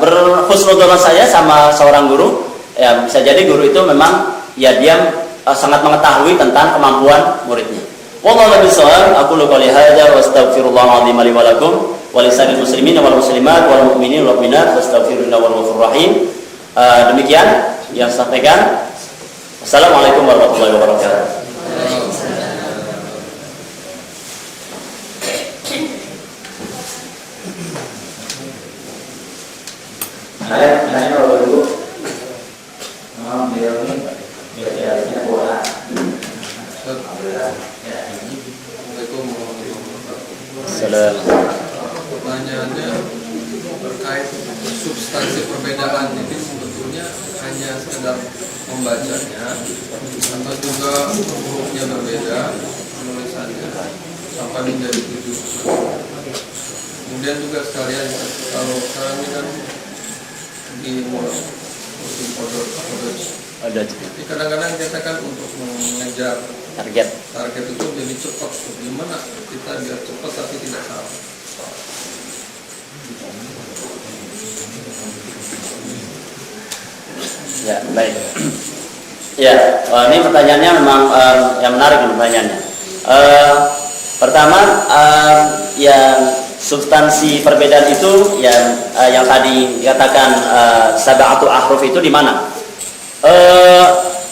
Berhusnudzon saya sama seorang guru ya, bisa jadi guru itu memang ya dia sangat mengetahui tentang kemampuan muridnya. Wallahu a'lam bishawab. Aqulu qouli hadza wa astaghfirullahal azim li wa lakum wa lisa'il muslimin wal muslimat wal mu'minin wal mu'minat wastaghfirullaha wal ghafurur rahim. Demikian yang saya sampaikan. Assalamualaikum warahmatullahi wabarakatuh. Nanya Bapak Ibu. Beliau ini biasanya bola. Assalamualaikum warahmatullahi wabarakatuh. Salam. Pertanyaannya terkait substansi perbedaan ini sebetulnya bacanya hanya sekedar membacanya atau juga hurufnya berbeda, penulisannya sampai menjadi 7. Kemudian juga sekalian kalau sekarang ini kan di musim kodok, jadi kadang-kadang kita kan untuk mengejar target itu jadi cepat. Gimana kita biar cepat tapi tidak salah? Ya, baik. Ya, ini pertanyaannya memang yang menarik pertanyaannya. Pertama, yang substansi perbedaan itu yang tadi dikatakan sab'atu ahruf itu di mana?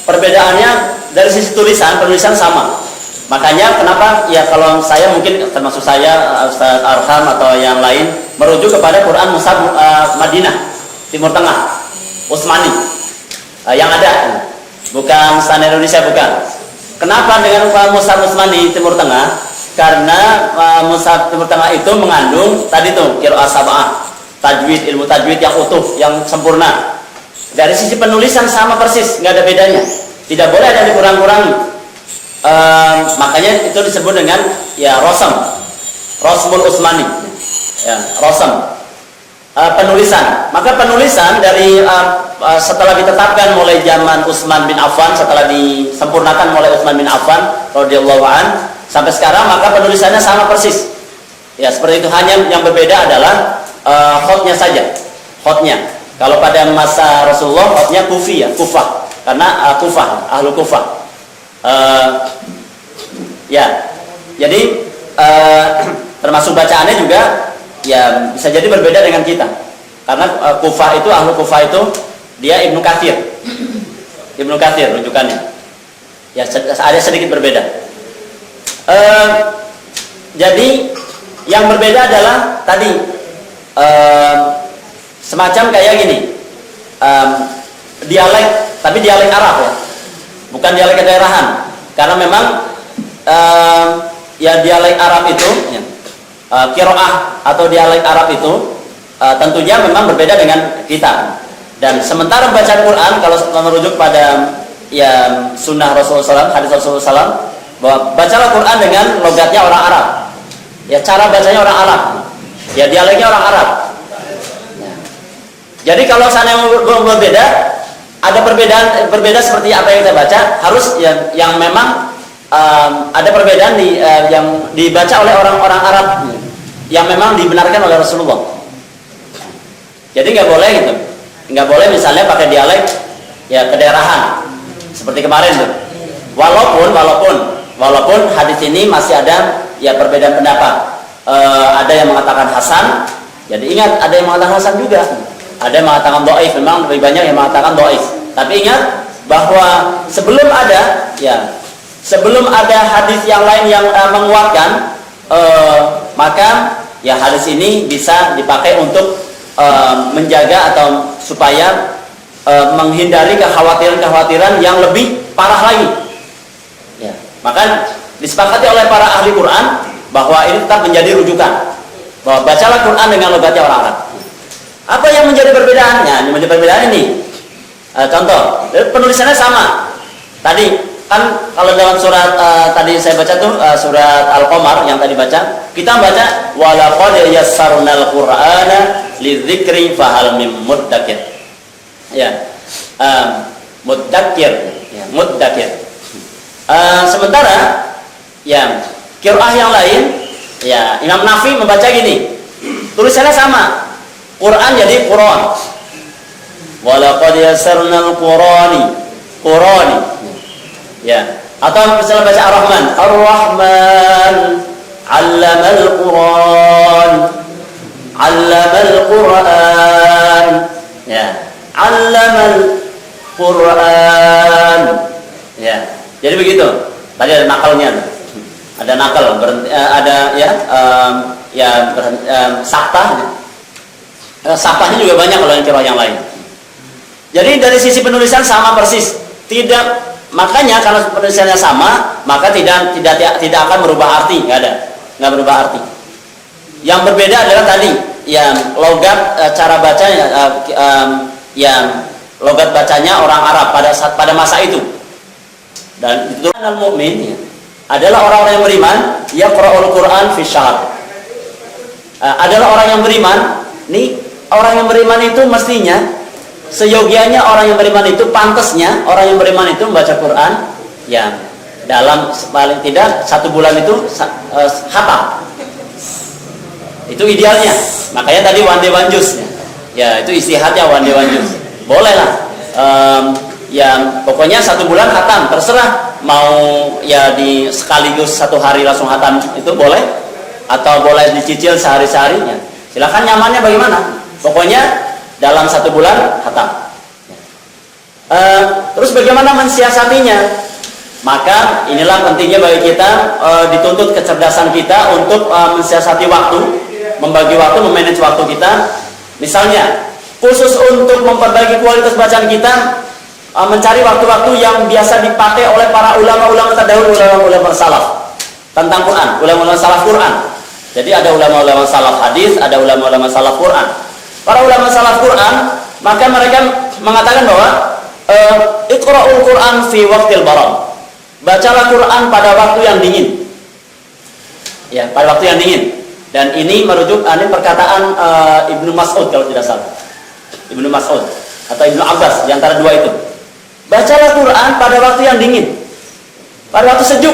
Perbedaannya dari sisi penulisan sama. Makanya kenapa ya kalau saya mungkin termasuk saya Ustaz Arham atau yang lain merujuk kepada Quran Mushaf Madinah Timur Tengah Utsmani yang ada, bukan standar Indonesia, bukan. Kenapa dengan Mushaf Utsmani Timur Tengah? Karena Mushaf Timur Tengah itu mengandung tadi tuh qiraah sab'ah, tajwid, ilmu tajwid yang utuh, yang sempurna. Dari sisi penulisan sama persis, nggak ada bedanya. Tidak boleh ada dikurang-kurangi. Makanya itu disebut dengan ya Rosmul Utsmani. Ya, Rosm. Penulisan. Maka penulisan dari setelah ditetapkan mulai zaman Utsman bin Affan, setelah disempurnakan oleh Utsman bin Affan radhiyallahu an sampai sekarang, maka penulisannya sama persis. Ya, seperti itu, hanya yang berbeda adalah khotnya saja. Khotnya. Kalau pada masa Rasulullah khotnya Kufah, karena Kufah, ahlu Kufah. Ya, jadi termasuk bacaannya juga ya bisa jadi berbeda dengan kita, karena Kufah itu, ahlu Kufah itu dia Ibnu Katsir rujukannya. Ya, ada sedikit berbeda. Jadi yang berbeda adalah tadi semacam kayak gini, dialek, tapi dialek Arab ya, bukan dialek kedaerahan, karena memang ya dialek Arab itu ya, qiraah atau dialek Arab itu tentunya memang berbeda dengan kita. Dan sementara bacaan Quran kalau merujuk pada ya sunnah Rasulullah SAW, hadis Rasulullah SAW, bahwa bacalah Quran dengan logatnya orang Arab, ya cara bacanya orang Arab, ya dialeknya orang Arab. Jadi kalau sana berbeda, ada berbeda seperti apa yang kita baca, harus yang memang ada perbedaan yang dibaca oleh orang-orang Arab yang memang dibenarkan oleh Rasulullah. Jadi nggak boleh gitu, nggak boleh misalnya pakai dialek ya kedaerahan seperti kemarin tuh. Walaupun hadis ini masih ada ya perbedaan pendapat. Ada yang mengatakan hasan, jadi ingat ada yang mengatakan hasan juga. Ada yang mengatakan dhaif, memang lebih banyak yang mengatakan dhaif. Tapi ingat bahwa sebelum ada hadis yang lain yang menguatkan, maka ya hadis ini bisa dipakai untuk menjaga atau supaya menghindari kekhawatiran-kekhawatiran yang lebih parah lagi. Ya, maka disepakati oleh para ahli Quran bahwa ini tetap menjadi rujukan, bahwa bacalah Quran dengan logatnya orang Arab. Apa yang menjadi perbedaannya? Yang menjadi perbedaan ini, contoh, penulisannya sama. Tadi kan kalau dalam surat tadi saya baca tuh surat Al-Qamar yang tadi baca, kita baca walaqad yassarnal Qur'ana lidzikri fahal mim muddakir. Ya, muddakir, ya, muddakir. Sementara yang qiraah yang lain, ya Imam Nafi membaca gini, tulisannya sama. Quran jadi Quran. Walaqad yassarnal Qur'ani. Ya. Atau misalnya baca Ar-Rahman, Ar-Rahman 'allamal Qur'an. 'Allamal Qur'an. Ya. 'Allamal Qur'an. Ya. Jadi begitu. Tadi ada nakalnya. Ada nakal, ada ya saktah. Saktahnya juga banyak kalau yang qiraah yang lain. Jadi dari sisi penulisan sama persis. Tidak, makanya karena penulisannya sama, maka tidak akan merubah arti, nggak berubah arti. Yang berbeda adalah tadi, yang logat cara bacanya, yang logat bacanya orang Arab pada masa itu. Dan itu al-mu'min adalah orang-orang yang beriman, yaqra'ul Qur'an fi syahr. Adalah orang yang beriman. Nih, orang yang beriman itu mestinya seyogianya orang yang beriman itu pantasnya orang yang beriman itu membaca Quran yang dalam paling tidak 1 bulan itu hafal. Itu idealnya. Makanya tadi one day one juice ya itu istihadnya one day one juice. Boleh lah. Yang pokoknya 1 bulan khatam, terserah mau ya di sekaligus 1 hari langsung khatam itu boleh, atau boleh dicicil sehari-seharinya. Silakan nyamannya bagaimana. Pokoknya dalam 1 bulan khatam. Terus bagaimana mensiasatinya? Maka inilah pentingnya bagi kita, dituntut kecerdasan kita untuk mensiasati waktu, membagi waktu, memanage waktu kita. Misalnya khusus untuk memperbaiki kualitas bacaan kita, mencari waktu-waktu yang biasa dipakai oleh para ulama-ulama terdahulu, ulama-ulama salaf tentang Quran, ulama-ulama salaf Quran. Jadi ada ulama-ulama salaf hadis, ada ulama-ulama salaf Quran. Para ulama salaf Quran, maka mereka mengatakan bahwa iqra'ul Quran fi waqtil barad. Bacalah Quran pada waktu yang dingin. Ya, pada waktu yang dingin. Dan ini merujuk ini perkataan Ibnu Mas'ud kalau tidak salah. Ibnu Mas'ud atau Ibnu Abbas, di antara dua itu. Bacalah Quran pada waktu yang dingin. Pada waktu sejuk.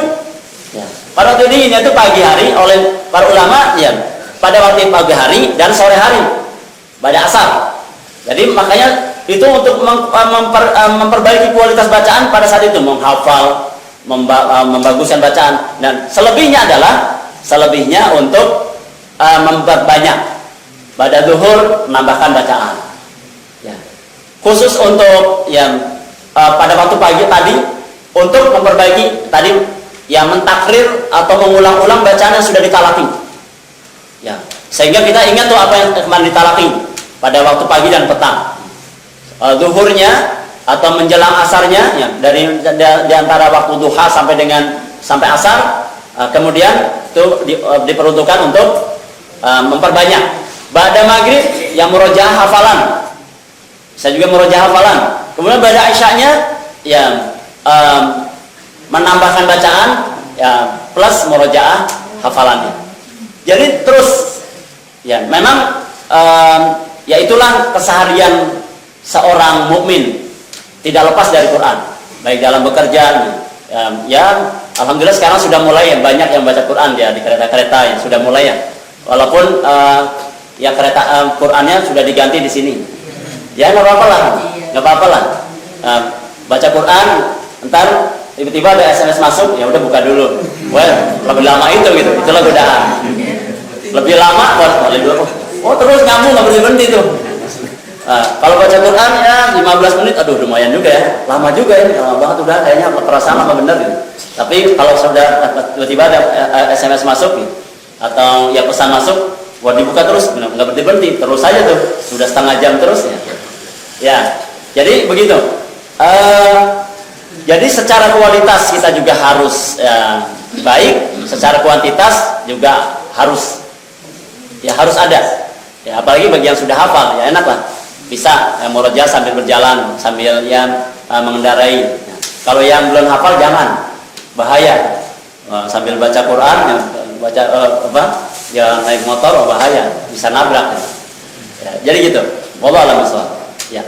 Ya. Pada waktu dingin yaitu pagi hari oleh para ulama ya, pada waktu pagi hari dan sore hari. Pada asar. Jadi makanya itu untuk memperbaiki kualitas bacaan pada saat itu, menghafal, membaguskan bacaan, dan selebihnya untuk memperbanyak pada zuhur, menambahkan bacaan ya. Khusus untuk yang pada waktu pagi tadi untuk memperbaiki tadi yang mentakrir atau mengulang-ulang bacaan yang sudah ditalaki ya, sehingga kita ingat tuh apa yang kemarin ditalaki pada waktu pagi dan petang. Zuhurnya atau menjelang asarnya ya, di antara waktu duha sampai asar, kemudian itu diperuntukkan untuk memperbanyak. Ba'da maghrib yang murojaah hafalan, saya juga murojaah hafalan. Kemudian ba'da isya'nya yang menambahkan bacaan ya, plus murojaah hafalannya. Jadi terus ya, memang ya itulah keseharian seorang mukmin, tidak lepas dari Quran, baik dalam bekerja ya alhamdulillah sekarang sudah mulai ya, banyak yang baca Quran ya di kereta-kereta yang sudah mulai ya, walaupun ya kereta Qurannya sudah diganti di sini ya, nggak apa-apa lah baca Quran, entar tiba-tiba ada SMS masuk ya udah buka dulu, lebih lama itulah godaan, lebih lama terus nyambung nggak berhenti tuh. Kalau baca Quran ya 15 menit, aduh lumayan juga ya, lama juga ini, lama banget udah kayaknya perasaan lama bener gitu. Tapi kalau sudah tiba-tiba ada SMS masuk gitu, atau ya pesan masuk, buat dibuka terus, nggak berhenti, terus saja tuh, sudah setengah jam terus ya. Ya, jadi begitu. Jadi secara kualitas kita juga harus baik, secara kuantitas juga harus ada. Ya, apalagi bagi yang sudah hafal ya enak lah. Bisa murojaah sambil berjalan, sambil mengendarai. Kalau yang belum hafal jangan, bahaya. Sambil baca Quran, naik motor bahaya, bisa nabrak. Ya, jadi gitu. Wallahu a'lam bishawab. Ya.